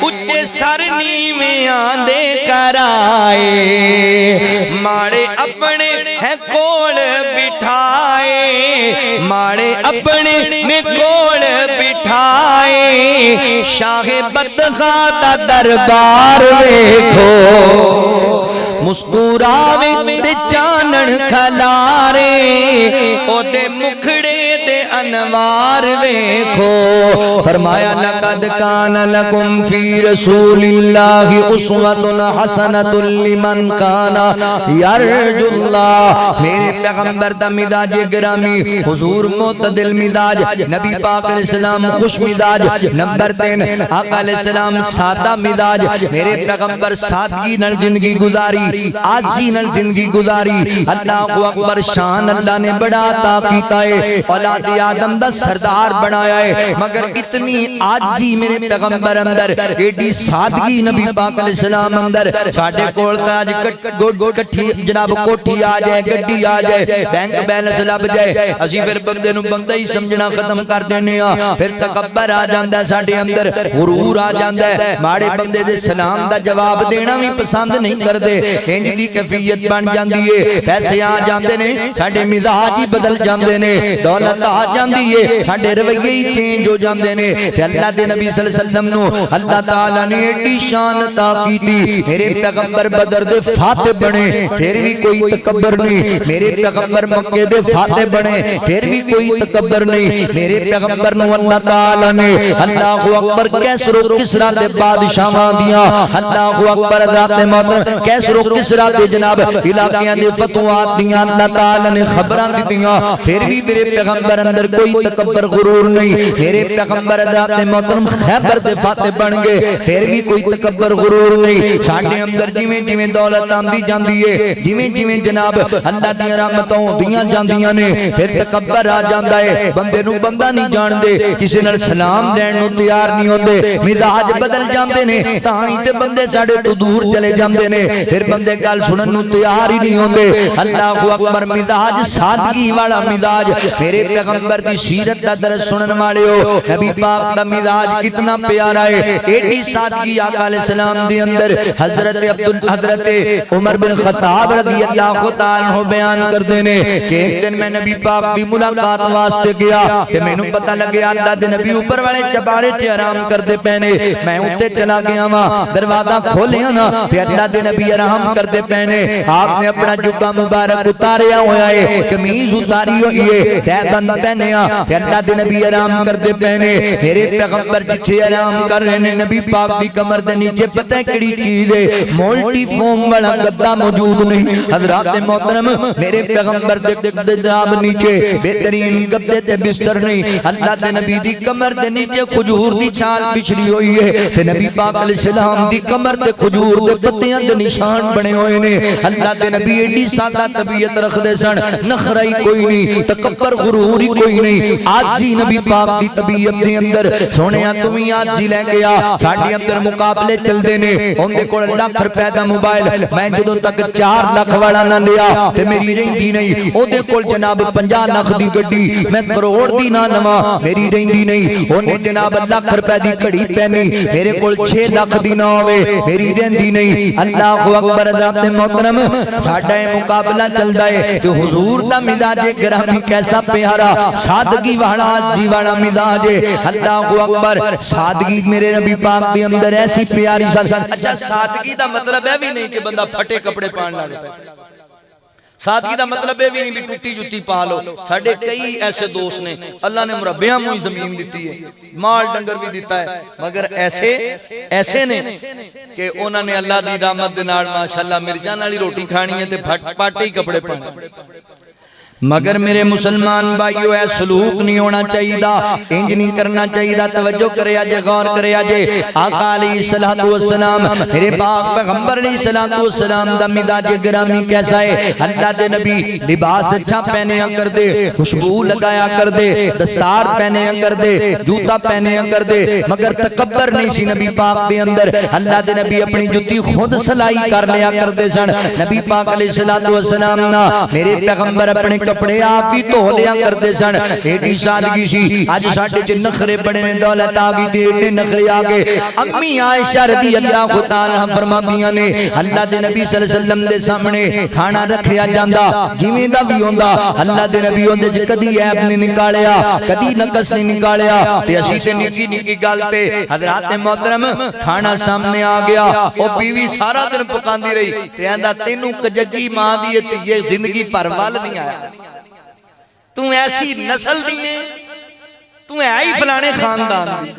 اچے سر نیویں آندے کرائے. ماڑے اپنے ہے کول بٹھائے, ماڑے اپنے نے کول بٹھائے. شاہ بدخاں دا دربار ویکھو. مسکراوے تے چانن کھلارے او دے مکھڑے دے انوار ویکھو. فرمایا لقد کان لکم فی رسول اللہ اسوۃ حسنۃ لمن کان یرجو اللہ. میرے پیغمبر دا مزاج گرامی حضور معتدل مزاج, نبی پاک علیہ السلام خوش مزاج. نمبر 3 آقا علیہ السلام سادہ مزاج. میرے پیغمبر سادگی نال زندگی گزاری, عاجزی نال زندگی گزاری. اللہ اکبر. شان اللہ نے بڑا عطا کیتا ہے, اولاد آدم دا سردار بنایا ہے, مگر اتنی عاجزی میرے پیغمبر اندر, ایڈی سادگی نبی پاک علیہ السلام اندر. ساڈے کول تے اج کٹھی جناب کوٹھی آ جائے, گڈی آ جائے, بینک بیلنس لب جائے, اسی پھر بندے نو بندہ ہی سمجھنا ختم کر دینے ہاں. پھر تکبر آ جاندا ہے ساڈے اندر, غرور آ جاندا ہے. ماڑے بندے دے سلام دا جواب دینا بھی پسند نہیں کردے. انج دی کیفیت بن جاندی ہے. پیسے آ جاندے نے ساڈے مزاج ہی بدل جاندے نے, دولت آ جاندی ہے ساڈے رویے ہی چینج ہو جاندے نے. تے اللہ دے نبی صلی اللہ علیہ وسلم نو اللہ تعالی نے ایڈی شان عطا کیتی. میرے پیغمبر بدر دے فاتح بنے پھر بھی کوئی تکبر نہیں. میرے پیغمبر مکے دے فاتح بنے پھر بھی کوئی تکبر نہیں. میرے پیغمبر نو اللہ تعالی نے اللہ اکبر کیسر و کسرا دے بادشاہاں دیاں, اللہ اکبر ذات محترم کیسر و کسرا دے جناب علاقیاں دے فتوحات دیاں اللہ تعالی نے خبراں دتیاں. پھر بھی میرے پیغمبر اندر اندر کوئی تکبر غرور نہیں. میرے پیغمبر حضرات محترم خیبر دے فاتح بن گئے پھر بھی کوئی تکبر غرور نہیں. ساڈے اندر جویں جویں دولت آندی جاندی ہے جویں جویں جناب اللہ دی رحمتاں ہوندیاں جاندیاں نے پھر تکبر آ جاندا ہے. بندے نو بندہ نہیں جان دے, کسے نال سلام لین نو تیار نہیں ہوندے, مزاج بدل جاندے نے تاں ہی تے بندے ساڈے تو دور چلے جاندے نے, پھر بندے گل سنن نو تیار ہی نہیں ہوندے. اللہ اکبر. مزاج سادگی والا مزاج. میرے پیغمبر دی سیرت دا درس سنن والے ہو, نبی پاک دا مزاج کتنا پیارا ہے. ایڈی سادگی آقا علیہ السلام دے اندر. حضرت عمر بن خطاب رضی اللہ تعالیٰ عنہ بیان کردے نے کہ ایک دن میں نبی پاک دی ملاقات واسطے گیا تے مینوں پتہ لگیا اللہ دے نبی اوپر والے چبارے تے آرام کردے پینے. میں اوتے چلا گیا وا, دروازہ کھولیا نا تے اللہ دے نبی آرام کردے پینے. آپ نے اپنا جبہ مبارک اتاریا ہویا ہے, قمیض اتاری ہوئی ہے, تہبند پہنیا تے اللہ دے نبی آرام کردے پینے. میرے پیغمبر جتھے آرام کر رہے نے نبی پاک دی کمر دے نیچے پتہ کیڑی چیز ہے, مولٹی فوم والا گدا موجود نہیں. حضرات محترم میرے پیغمبر دے جناب نیچے بہترین گدے تے بستر نہیں. اللہ دے نبی دی کمر دے نیچے کھجور دی چھال بچھڑی ہوئی ہے تے نبی پاک علیہ السلام دی کمر تے کھجور دے پتیاں دے نشان بنے ہوئے نے. اللہ دے نبی ایڈی سادہ طبیعت رکھ دے سن, نخرائی کوئی نہیں, تکبر غرور ہی کوئی نہیں. آجی نبی پاک دی طبیعت دے اندر سونیا تمہیں آجی لے گیا. ساڈے اندر مقابلے چل دے نے, اون دے کول لاکھ روپے دا موبائل, میں جدوں تک 4 لاکھ والا نہ لیا تے میری رہندی نہیں. او دے کول جناب 50 لاکھ دی گڈی, میں کروڑ دی نہ نواں, میری رہندی نہیں. اونے جناب لاکھ روپے دی گھڑی پہنی, میرے کول 6 لاکھ دی نہ ہوے, میری رہندی نہیں. اللہ اکبر. حضرات محترم ساڈا مقابلہ چلدا ہے تے حضور دا مزاج گرامی کیسا پیارا, سادگی والا جی والا مزاج ہے. اللہ اکبر. سادگی میرے نبی پاک دے اندر ایسی پیاری. اچھا سادگی دا مطلب ہے بھی نہیں کہ بندہ پھٹے کپڑے پہن لے. سادگی دا مطلب ہے بھی نہیں بھی ٹوٹی جُتی پا لو. ساڈے کئی ایسے دوست نے اللہ نے مربیاں موئی زمین دیتی ہے, مال ڈنگر بھی دیتا ہے, مگر ایسے نے کہ انہوں نے اللہ دی رحمت دے نال ماشاءاللہ مرچاں نال ہی روٹی کھانی ہے تے پاٹے ہی کپڑے پہنے. مگر میرے مسلمان بھائیو اے سلوک نہیں ہونا چاہیے دا, انج نہیں کرنا چاہیے دا. توجہ کرے آجے, غور کرے آجے. آقا علیہ السلام میرے پاک پیغمبر علیہ السلام دا مزاج گرامی کیسا ہے. اللہ دے نبی لباس اچھا پہنے کر دے, خوشبو لگایا کر دے, دستار پہنے کر دے, جوتا پہنے کر دے, مگر تکبر نہیں سی نبی پاک دے اندر. اللہ دے نبی اپنی جوتی خود سلائی کر لیا کر دے سن. نبی پاک علیہ السلام نا میرے پیغمبر اپنے کپڑے آپ ہی دھو لیا کرتے سن. ایڈی سادگی سی. اج ساڈے چ نخرے بڑے نے, دولت آ گئی تے ایڈے نخرے آ گئے. امی عائشہ رضی اللہ تعالی فرماندیاں نے اللہ دے نبی صلی اللہ علیہ وسلم دے سامنے کھانا رکھیا جاندا جویں دا وی ہوندا, اللہ دے نبی اون دے کدی عیب نہیں نکالیا, کدی نقص نہیں نکالیا. تے اسی تے نکی نکی گل تے حضرات محترم کھانا سامنے آ گیا, او بیوی سارا دن پکاندی رہی تے آندا تینوں کجگی ماں دی تے یہ زندگی پر ول نہیں آیا, تو ایسی نسل دی ہے, تو ہے ہی فلانے خاندان دی.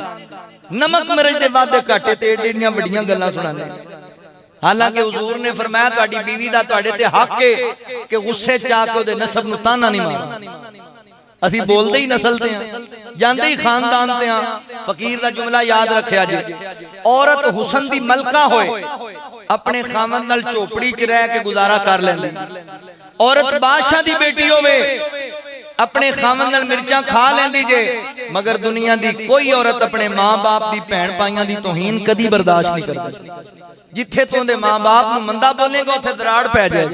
نمک مرچ دے وعدے کاٹے تے ایڈیاں وڈیاں گلاں سنانے. حالانکہ حضور نے فرمایا تہاڈی بیوی دا تہاڈے تے حق ہے کہ غصے چا کے دے نسب نو تانا نہیں مارنا. اسی بول دے ہی نسل تے ہیں, جاندے ہی خاندان تے ہیں. فقیر دا جملہ یاد رکھیا جی, عورت حسن دی ملکہ ہوئے اپنے خاوند نال چوپڑی چ رہ کے گزارا کر لیندی. عورت بادشاہ دی بیٹی ہوئے اپنے خاوند نال مرچاں کھا لیندی جے, مگر دنیا دی کوئی عورت اپنے ماں باپ دی بہن بھائیاں دی توہین کدی برداشت نہیں کرتی. جتھے تو دے ماں باپ نو مندا بولے گا اوتھے دراڑ پے جائے.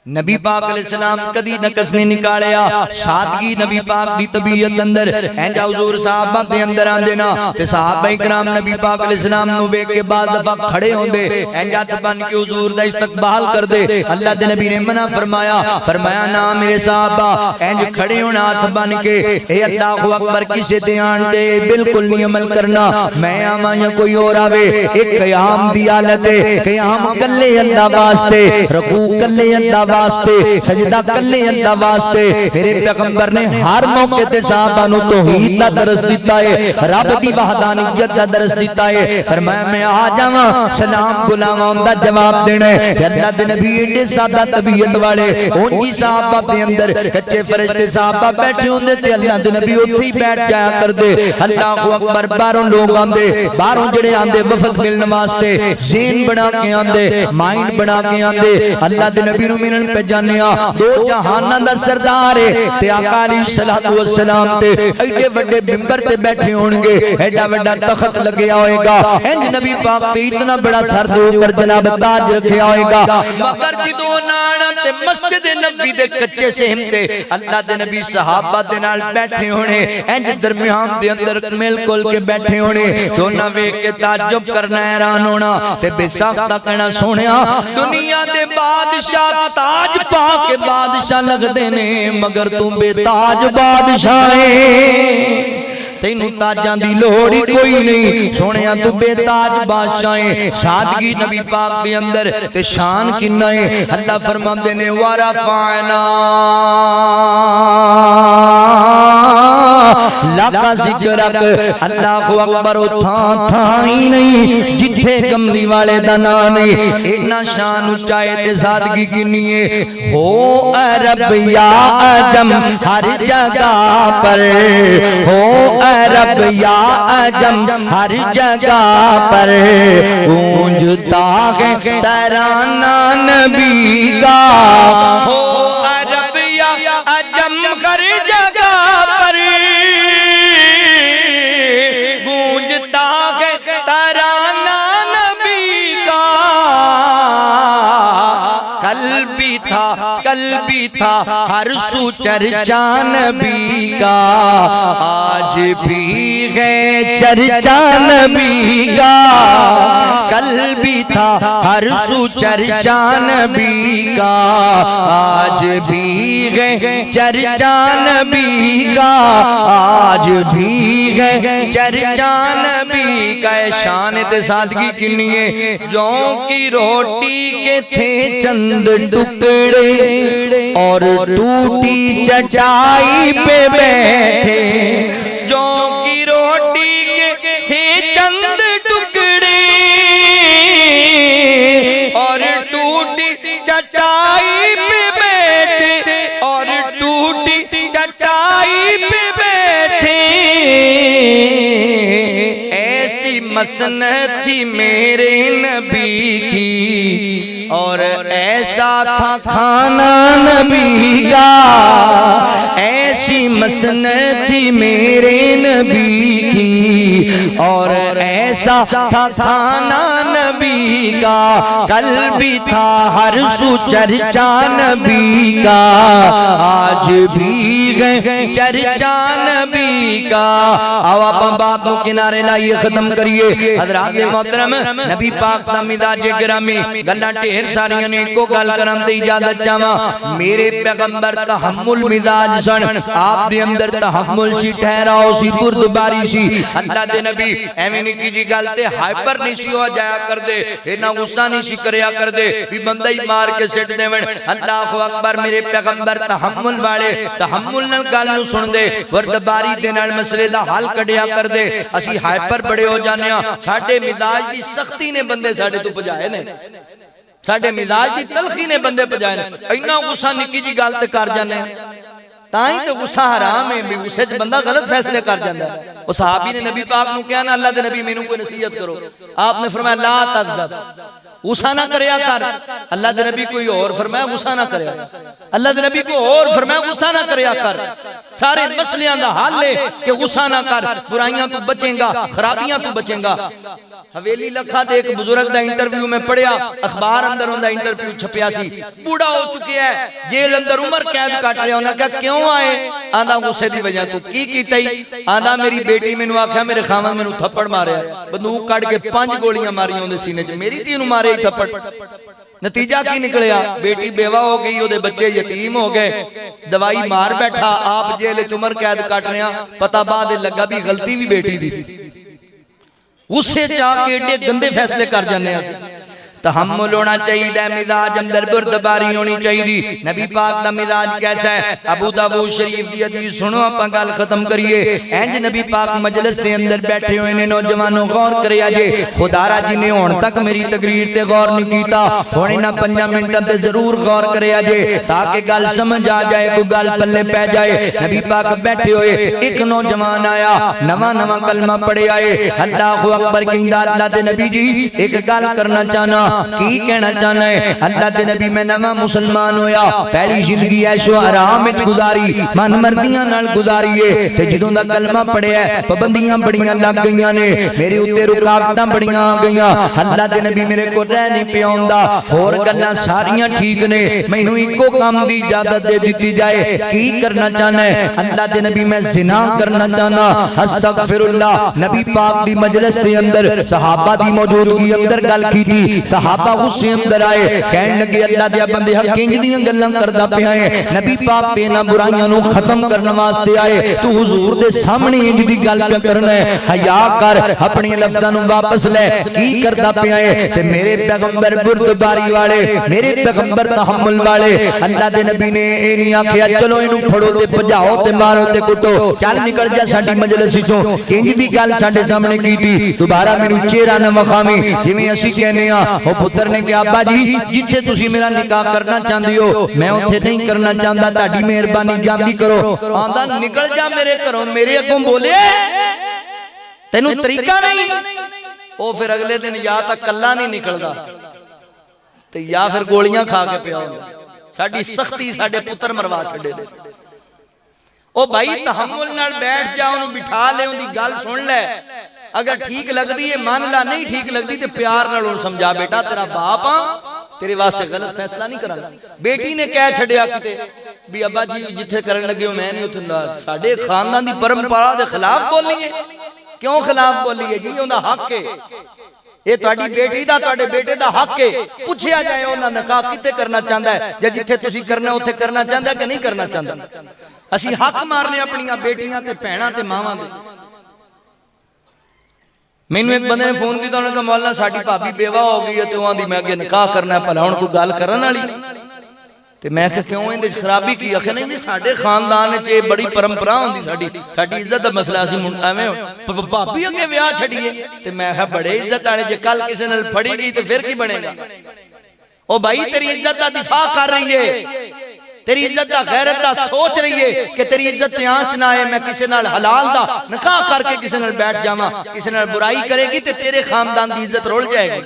نبی پاک علیہ السلام کدی نقص نہیں نکالیا. سادگی نبی پاک دی طبیعت اندر. انجا حضور صحابہ دے اندر آندے نا تے صحابہ کرام نبی پاک علیہ السلام نو ویکھ کے بعد دفعہ کھڑے ہوندے, انجا تبن کے حضور دا استقبال کر دے. اللہ دے نبی نے منع فرمایا نا میرے صحابہ انج کھڑے ہونا ہاتھ بن کے, اے اللہ اکبر کسے تے آن دے بالکل نہیں عمل کرنا. میں آواں یا کوئی اور آوے, ایک قیام دی حالت ہے, قیام کلے اللہ واسطے, رکوع کلے اللہ واسطے سجدہ کلے اللہ واسطے میرے پیغمبر نے ہر موقع تے صحابہ نو توحید دا درس دیتا ہے رب دی وحدانیت دا درس دیتا ہے فرمایا میں آ جاواں سلام بلاواں دا جواب دینا ہے اللہ دے نبی ایڈے سادہ طبیعت والے اونجی صحابہ دے اندر کچے فرشتے صحابہ بیٹھے ہوندے تے اللہ دے نبی اوتھے ہی بیٹھ جایا کردے اللہ اکبر باہروں لوگ آندے باہروں جڑے آندے وفد ملن واسطے ذہن بنا کے آندے مائنڈ بنا کے آندے اللہ دے نبی نو ملن پہ جانے دو جہاناں دا سردار ہے تے آقا علیہ الصلوۃ والسلام تے ایڈے بڑے منبر تے بیٹھے ہون گے ایڈا بڑا تخت لگیا ہوئے گا انج نبی پاک تے اتنا بڑا سر دے اوپر جناب تاج رکھیا ہوئے گا مگر جدوں نانا تے مسجد نبی دے کچے سہن تے اللہ دے نبی صحابہ دے نال بیٹھے ہونے انج درمیان دے اندر مل کل کے بیٹھے ہونے تو نہ ویکھ کے تعجب کرنا حیران ہونا تے بے ساختہ کہنا سونیا دنیا دے بادشاہ تاج پا کے بادشاہ لگ دینے مگر تم بے تاج بادشاہ ہے تینو تاجاں دی لوڑی کوئی نہیں سونیا تو بے تاج بادشاہ ہے سادگی نبی پاک دے اندر تے شان کنا ہے اللہ فرماندے نے ورفعنا لاکا ذکرک اللہ اکبر تھا ہی نہیں جتھے کملی والے دا نام ہے اتنا شان اونچائی تے سادگی کنی ہے ہو عرب یا عجم ہر جگہ پر ہو عرب یا عجم ہر جگہ پر گونجتا ہے ترانہ نبی کا ہو عرب یا عجم ہر جگہ پر گونجتا ہے ترانہ نبی کا کل بھی تھا ہر سو چرچا نبی کا آج بھی ہے چرچا نبی کا کل بھی تھا ہر سو چرچا نبی کا آج بھی ہے چرچا نبی کا آج بھی ہے چرچا نبی کا شان تے سادگی کنی ہے جو کی روٹی کے تھے چند ٹکڑے اور ٹوٹی چٹائی پہ بیٹھے جو کی روٹی کے تھے چند ٹکڑے اور ٹوٹی چٹائی پہ بیٹھے اور ٹوٹی چٹائی پہ بیٹھے ایسی مسنت تھی میرے نبی کی اور ایسا تھا کھانا نبی کا ایسی مسنت تھی میرے نبی کی اور ایسا تھا کھانا نبی کا کل بھی تھا ہر سو چرچا نبی کا آج بھی ہے چرچا نبی کا آو آپ بات کو کنارے لائیے ختم کریے حضرات محترم نبی پاک دا مزاج گرامی گلاں ٹھیر ساریاں نے کو گل کرن تے اجازت چاہواں میرے پیغمبر تحمل مزاج سن آپ دے اندر تحمل سی ٹھہراؤ سی بردباری سی اللہ دے نبی ایویں نکی جی گل تے ہائپر نہیں سی ہو جایا کر دے اینا غصہ نہیں سی کریا کر دے بھی بندہ ہی مار کے سٹ دیون اللہ اکبر میرے پیغمبر تحمل والے تحمل نال گل نو سن دے بردباری دے نال مسئلے دا حل کڈیا کر دے اسی ہائپر بڑے ہو جانے ہاں ساڈے مزاج دی سختی نے بندے ساڈے تو پجائے نے ساڈے مزاج دی تلخی نے بندے پجائے نے اینا غصہ نکی جی گل تے کر جانے تائیں تو غصہ حرام ہے بھی غصے چ بندہ غلط فیصلے کر جاندا ہے او صحابی نے نبی پاک نو کہا نا اللہ دے نبی مینوں کوئی نصیحت کرو آپ نے فرمایا لا تغضب غصہ نہ کریا کر اللہ دے نبی کوئی اور فرمایا غصہ نہ کریا اللہ دے نبی کو اور فرمایا غصہ نہ کریا کر سارے مسئلیاں دا حل ہے کہ غصہ نہ کر برائیاں تو بچیں گا خرابیاں تو بچیں گا حویلی لکھا دے ایک بزرگ دا انٹرویو میں پڑھیا اخبار اندر ہوندا انٹرویو چھپیا سی بوڑھا ہو چکے ہے جیل اندر عمر قید کاٹ رہا انہاں کہا کیوں آئے آندا غصے دی وجہ تو کی کیتئی آندا میری بیٹی مینوں آکھیا میرے خاوند مینوں تھپڑ ماریا بندوق کٹ کے 5 گولیاں ماریاں اون دے سینے وچ میری تی نوں مارے ہی تھپڑ نتیجہ کی نکلیا بیٹی بیوہ ہو گئی اودے بچے یتیم ہو گئے دوائی مار بیٹھا آپ جیل وچ عمر قید کاٹ رہا پتہ بعد لگا بھی غلطی بھی بیٹی دی سی اسے چاہ کے ایڈے گندے فیصلے کر جانے ہیں تحمل ہونا چاہیے، مزاج اندر بردباری ہونی چاہیے۔ نبی پاک دا مزاج کیسا ہے؟ ابو داؤد شریف دی حدیث سنو، اپا گل ختم کریے۔ اینج نبی پاک مجلس دے اندر بیٹھے ہوئے نے، نوجوانوں غور کریا جے، خدا را جی نے ہن تک میری تقریر تے غور نہیں کیتا، ہن انہاں 5 منٹاں تے ضرور غور کریا جے تاکہ گل سمجھ آ جائے، کوئی گل پلے پے جائے۔ نبی پاک بیٹھے ہوئے، ایک نوجوان آیا، نواں کلمہ پڑھے آئے، اللہ اکبر کہندا، اللہ دے نبی جی ایک گل کرنا چاہنا۔ کی کہنا چاہنا ہے؟ اللہ دے نبی میں نواں مسلمان ہویا، پہلی زندگی عیش و آرام وچ گزاری، من مرضیاں نال گزاریے، تے جدوں دا کلمہ پڑھیا ہے پابندیاں بڑیاں لگ گئیاں نے، میرے اوتے رکاوٹاں بڑیاں آ گئیاں، اللہ دے نبی میرے کو رہ نہیں پیا ہوندا، ہور گلاں ساریاں ٹھیک نے، مینوں اکو کام دی اجازت دے دتی جائے۔ کی کرنا چاہنا ہے؟ اللہ دے نبی میں زنا کرنا چاہنا۔ استغفر اللہ۔ نبی پاک دی مجلس دے اندر صحابہ دی موجودگی اندر گل کیتی، صحابہ غصے اندر آئے، کہن لگے اللہ دے بندے حقیقی دیاں گلاں کردا پیا ہے، نبی پاک تے انہاں برائیاں نو ختم کرن واسطے آئے، تو حضور دے سامنے انج دی گل پہ کرنا ہے، حیا کر، اپنے لفظاں نو واپس لے۔ کی کردا پیا ہے؟ تے میرے پیغمبر بردباری والے، میرے پیغمبر تحمل والے، اللہ دے نبی نے اے نہیں آکھیا چلو اینو پھڑو تے بھجاؤ تے مارو تے کٹو، چل نکل جا ساڈی مجلس وچوں، کنج دی گل ساڈے سامنے کیتی، دوبارہ مینوں چہرہ نہ وکھاویں، جویں اسی کہنے ہاں۔ او پتر نے کہا ابا جی جتھے تسی میرا نکاح کرنا چاہندے ہو میں اوتھے نہیں کرنا چاہندا، تہاڈی مہربانی جلدی کرو۔ آندا نکل جا میرے گھروں، میرے اگوں بولے تینوں طریقہ نہیں۔ او پھر اگلے دن یا تک کلا نہیں نکلدا تے یا پھر گولیاں کھا کے پیا ہوندا۔ ساڈی سختی ساڈے پتر مروا چھڈے دے۔ او بھائی تحمل نال بیٹھ جا، اونوں بٹھا لے، اون دی گل سن لے، اگر ٹھیک لگدی ہے مان لا، نہیں ٹھیک لگدی تے پیار نال اون سمجھا، بیٹا تیرا باپ ہاں، تیرے واسطے غلط فیصلہ نہیں کرنا۔ بیٹی نے کہہ چھڈیا کتے بھی ابا جی جتھے کرن لگے ہو میں نہیں اوتھے، ساڈے خاندان دی پرمپرا دے خلاف بولی ہے۔ کیوں خلاف بولی ہے جی؟ اوندا حق ہے، یہ تہاڈی بیٹی دا تہاڈے بیٹے دا حق ہے، پوچھیا جائے انہاں نکاح کتے کرنا چاہندا ہے، یا جتھے تسی کرنا اوتھے کرنا چاہندا ہے کہ نہیں کرنا چاہندا۔ اسی حق مارنے اپنیاں بیٹیاں تے بہناں تے ماواں دے۔ مینوں ایک بندے نے فون کیتا، انہوں نے کہا مولانا ساڈی بھابی بیوہ ہو گئی ہے تے اوہاں دی میں اگے نکاح کرنا ہے، بھلا ہن کوئی گل کرن والی؟ تے میں کہ کیوں ایں دے خرابی کی؟ آکھے نہیں جی ساڈے خاندان وچ اے بڑی پرمپرا ہوندی، ساڈی عزت دا مسئلہ اسی ایویں بھابی اگے ویاہ چھڈیے۔ تے میں کہ بڑے عزت والے، جے کل کسے نال پھڑی گئی تے پھر کی بنے گا؟ او بھائی تیری عزت دا دفاع کر رہی ہے، تیری عزت دا غیرت دا سوچ رہی ہے کہ تیری عزت تے آنچ نہ آئے، میں کسے نال حلال دا نکاح کر کے کسے نال بیٹھ جاواں، کسے نال برائی کرے گی تے تیرے خاندان دی عزت رول جائے گی۔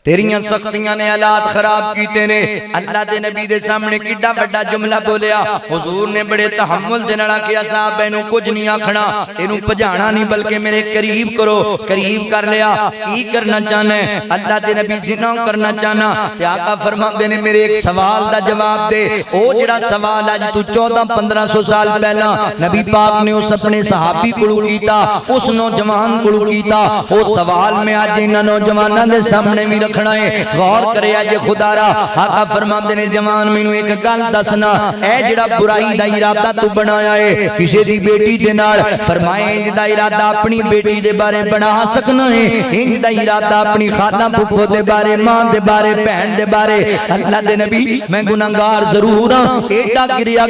تیریاں سختیاں نے حالات خراب کیتے نے۔ اللہ دے نبی دے سامنے کڈا بڑا جملہ بولیا، حضور نے بڑے تحمل دے نال کہیا صاحب اینو کچھ نہیں آکھنا، اینو بھجانا نہیں بلکہ میرے قریب کرو۔ قریب کر لیا۔ کی کرنا چاہنا ہے؟ اللہ دے نبی زنا کرنا چاہنا، تے آقا فرماندے نے میرے ایک سوال دا جواب دے۔ او جڑا سوال اج تو 1400-1500 سال پہلا نبی پاک نے اس اپنے صحابی کولوں کیتا، اس نوجوان کولوں کیتا، او سوال میں اج انہاں نوجواناں دے سامنے بھی رکھنا ہے۔ غور کرے اج خدا را آقا فرماندے نے جوان مینوں ایک گل دسنا، اے جڑا برائی دا ارادہ تو بنایا ہے کسے دی بیٹی دے نال، فرمایا انج دا ارادہ اپنی بیٹی دے بارے بنا سکنا ہے، انج دا ارادہ اپنی خالہ پھپھو دے بارے، ماں دے بارے، بہن دے بارے۔ اللہ دے نبی میں گناہگار ضرور ہاں، ایڈا گریا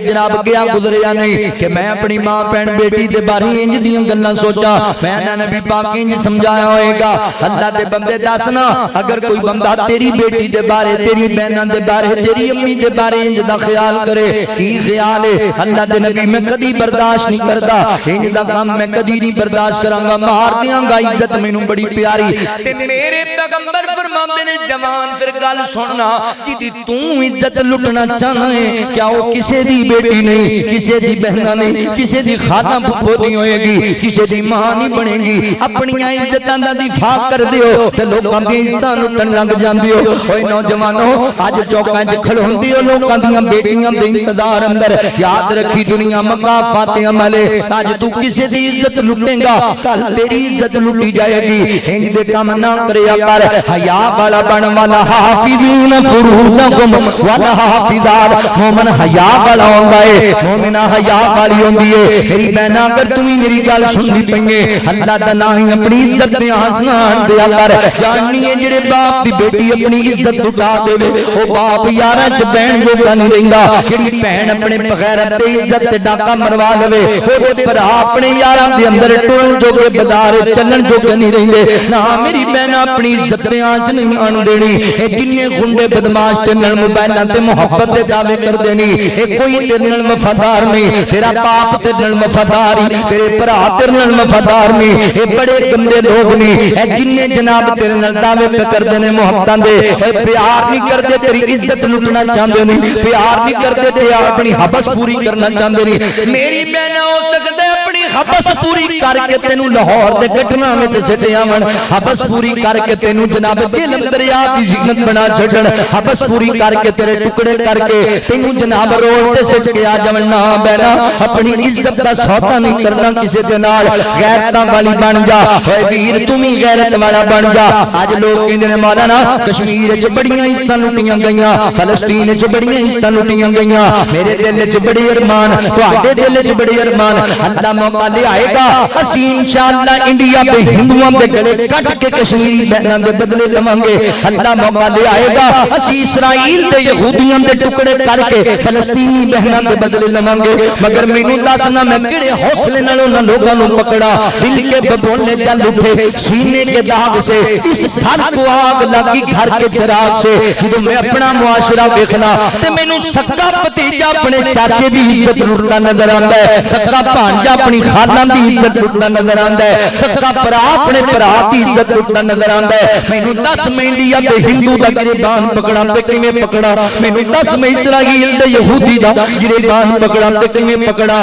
جناب گیا گزریا نہیں کہ میں اپنی ماں بہن بیٹی دے بارے انج دیاں گلاں سوچا، میں نبی پاک انج سمجھایا ہوئے گا۔ اللہ دے بندے دسنا اگر کوئی بندہ تیری بیٹی دے بارے، تیری بہناں دے بارے، تیری امی دے بارے انج دا خیال کرے، کی خیال ہے؟ اللہ دے نبی میں کدی برداشت نہیں کردا، انج دا کام میں کدی نہیں برداشت کراں گا، مار دیاں گا، عزت مینوں بڑی پیاری۔ تے میرے پیغمبر فرماندے نے جوان پھر گل سننا، جدی تو عزت لٹنا چاہنا ہے کیا وہ کسے دی بیٹی نہیں، کسے دی بہناں نہیں، کسے دی خالہ پھپھو نہیں ہوئے گی، کسے دی ماں نہیں بنے گی، اپنی عزتاں دا دفاع کر دیو تے لوکاں دی عزتاں لٹن لگ جاندی ہو۔ اوے نوجوانو اج چوکاں وچ کھلوندی ہو لوکاں دیاں بیٹیاں دے انتظار اندر، یاد رکھی دنیا مقافات عملے، اج تو کسے دی عزت لٹیں گا کل تیری عزت لٹی جائے گی۔ انج دے کام نہ کریا کر، حیا والا بن، والا حافظین فروجہم والا حافظات، مومن حیا والا ہوندا ہے، مومنہ حیا والی ہوندی ہے۔ میری بہن اگر تم میری گل سن دی پئی ہے، اللہ دا نام اپنی عزت دے آسمان دیا کر، جاننی ہے جڑے باپ دی بیٹی اپنی عزت اٹھا دے او باپ یاراں چ بہن جوگا نہیں رہندا جڑی بہن اپنے بغیرت تے عزت تے ڈاکا مروا لوے او دے بھرا اپنے یاراں دے اندر ٹرن جوگے بازار چلن جوگے نہیں رہندے نا میری بہن اپنی عزت تے آنچ نہیں آن دینی اے کنے گنڈے بدماش تے نال موبائلاں تے محبت دے دعوے کر دینی اے کوئی تیرے نال وفادار نہیں تیرا باپ تیرے نال وفادار ہی تیرے بھرا تیرے نال وفادار نہیں اے بڑے گندے لوگ نہیں اے جننے جناب تیرے نال دعوے پہ کردے نے محبتاں دے اے پیار نہیں کردے تیری عزت لٹنا چاہندے نہیں پیار نہیں کردے تے اپنی حبس پوری کرنا چاہندے نہیں میری بہن ہو سکدا اپنی حبس پوری کر کے تینوں لاہور دے گٹنا وچ سٹیا من حبس پوری کر کے تینوں جناب جہلم دریا دی زینت بنا چھڈن حبس پوری کر کے تیرے ٹکڑے کر کے تینوں جناب روڈ تے سٹ کے آ جاون نا بہنا اپنی عزت دا سودا نہیں کرنا کسے دے نال غیرتاں والی بن جا اے ویر تم ہی غیرت والا بن جا اج لوگ کہندے نے مولانا کشمیر وچ بڑیاں عزتاں لٹیاں گئیاں فلسطین وچ بڑیاں عزتاں لٹیاں گئیاں میرے دل وچ بڑے ارمان تواڈے دل وچ بڑے ارمان اللہ موقع لے آئے گا اسی انشاءاللہ انڈیا دے ہندوؤں دے گلے کٹ کے کشمیری بہناں دے بدلے لواں گے اللہ موقع لے آئے گا اسی اسرائیل دے یہودیاں دے ٹکڑے کر کے فلسطینی بہناں دے بدلے لواں گے مگر مینوں دسنا میں کیڑے حوصلے نال انہاں لوکاں نوں پکڑا دل کے ببولے چل اٹھے سینے کے داغ سے اس گھر کو آگ لگی گھر کے چراغ سے جدوں میں اپنا معاشرہ دیکھنا تے مینوں سکا بھتیجا اپنے چاچے دی عزت لٹدا نظر آندا ہے سکا بھانجا اپنی خالہ دی عزت لٹدا نظر آندا ہے سکا بھرا اپنے بھرا دی عزت لٹدا نظر آندا ہے مینوں دس میں انڈیا تے ہندو دا گریبان پکڑا تے کیویں پکڑا مینوں دس میں اسرائیل دے یہودی دا گریبان پکڑا تے کیویں پکڑا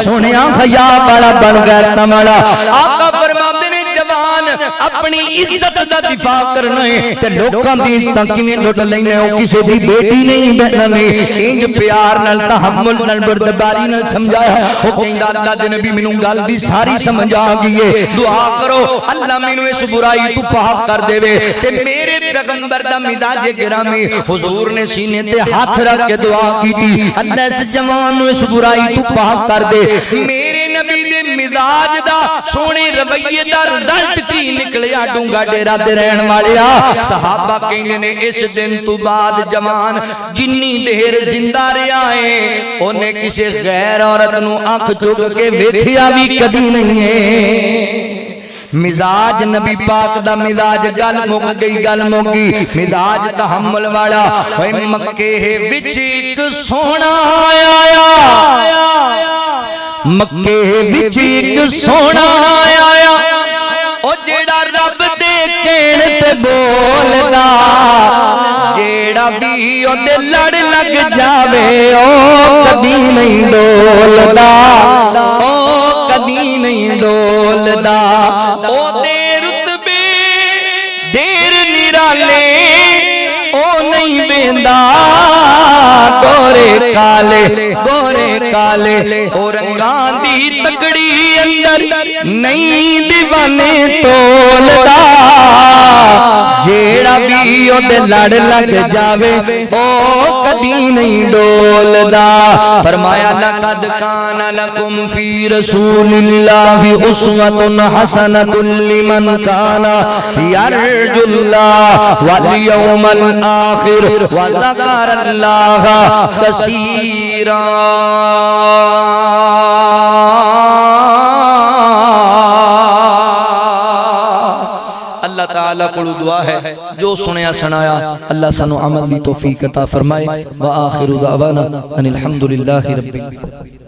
سونیا حیا والا بن غیرت والا آقا فرماندے نے جوان اپنی عزت دا دفاع کرنا ہے تے لوکاں دی عزت کیویں لٹ لینے او کسے دی بیٹی نہیں بہنا نہیں انج پیار نال تحمل نال بردباری نال سمجھایا او کہندا اللہ دے نبی مینوں گل دی ساری سمجھ آ گئی ہے دعا کرو اللہ مینوں اس برائی تو پاک کر دے تے میرے پیغمبر دا مزاج گرامی حضور نے سینے تے ہاتھ رکھ کے دعا کیتی اللہ اس جوان نو اس برائی تو پاک کر دے میرے نبی دے مزاج دا سونے رویے دا رزلٹ کی نکلیا ڈونگا ڈیرا تے رہن والیا صحابہ کہندے نے اس دن تو بعد جوان جنی دیر زندہ رہیا ہے اونے کسے غیر عورت نو آنکھ چک کے ویکھیا بھی کبھی نہیں ہے مزاج نبی پاک دا مزاج گل مک گئی گل موگی مزاج تحمل والا اوے مکے وچ ایک سونا آیا مکے وچ ایک سونا آیا او جیڑا رب دے کہن تے بولدا جیڑا بھی او دے لڑ لگ جاوے او کبھی نہیں ڈولدا او کبھی نہیں ڈولدا او دے رتبے دیر نرالے او نہیں بیندا گورے کالے او رنگاں دی تکڑی اندر نہیں دیوانے تولدا جیڑا بھی او دے لڑ لگ جاوے او کدی نہیں ڈولدا فرمایا لقد کان لکم فی رسول اللہ اسوۃ حسنۃ لمن کان یرجو اللہ والیوم الآخر وذکر اللہ کثیرا اللہ تعالیٰ کو دعا ہے جو سنیا سنایا اللہ سنو عمل دی توفیق عطا فرمائے وآخر دعوانا ان الحمدللہ رب العالمین.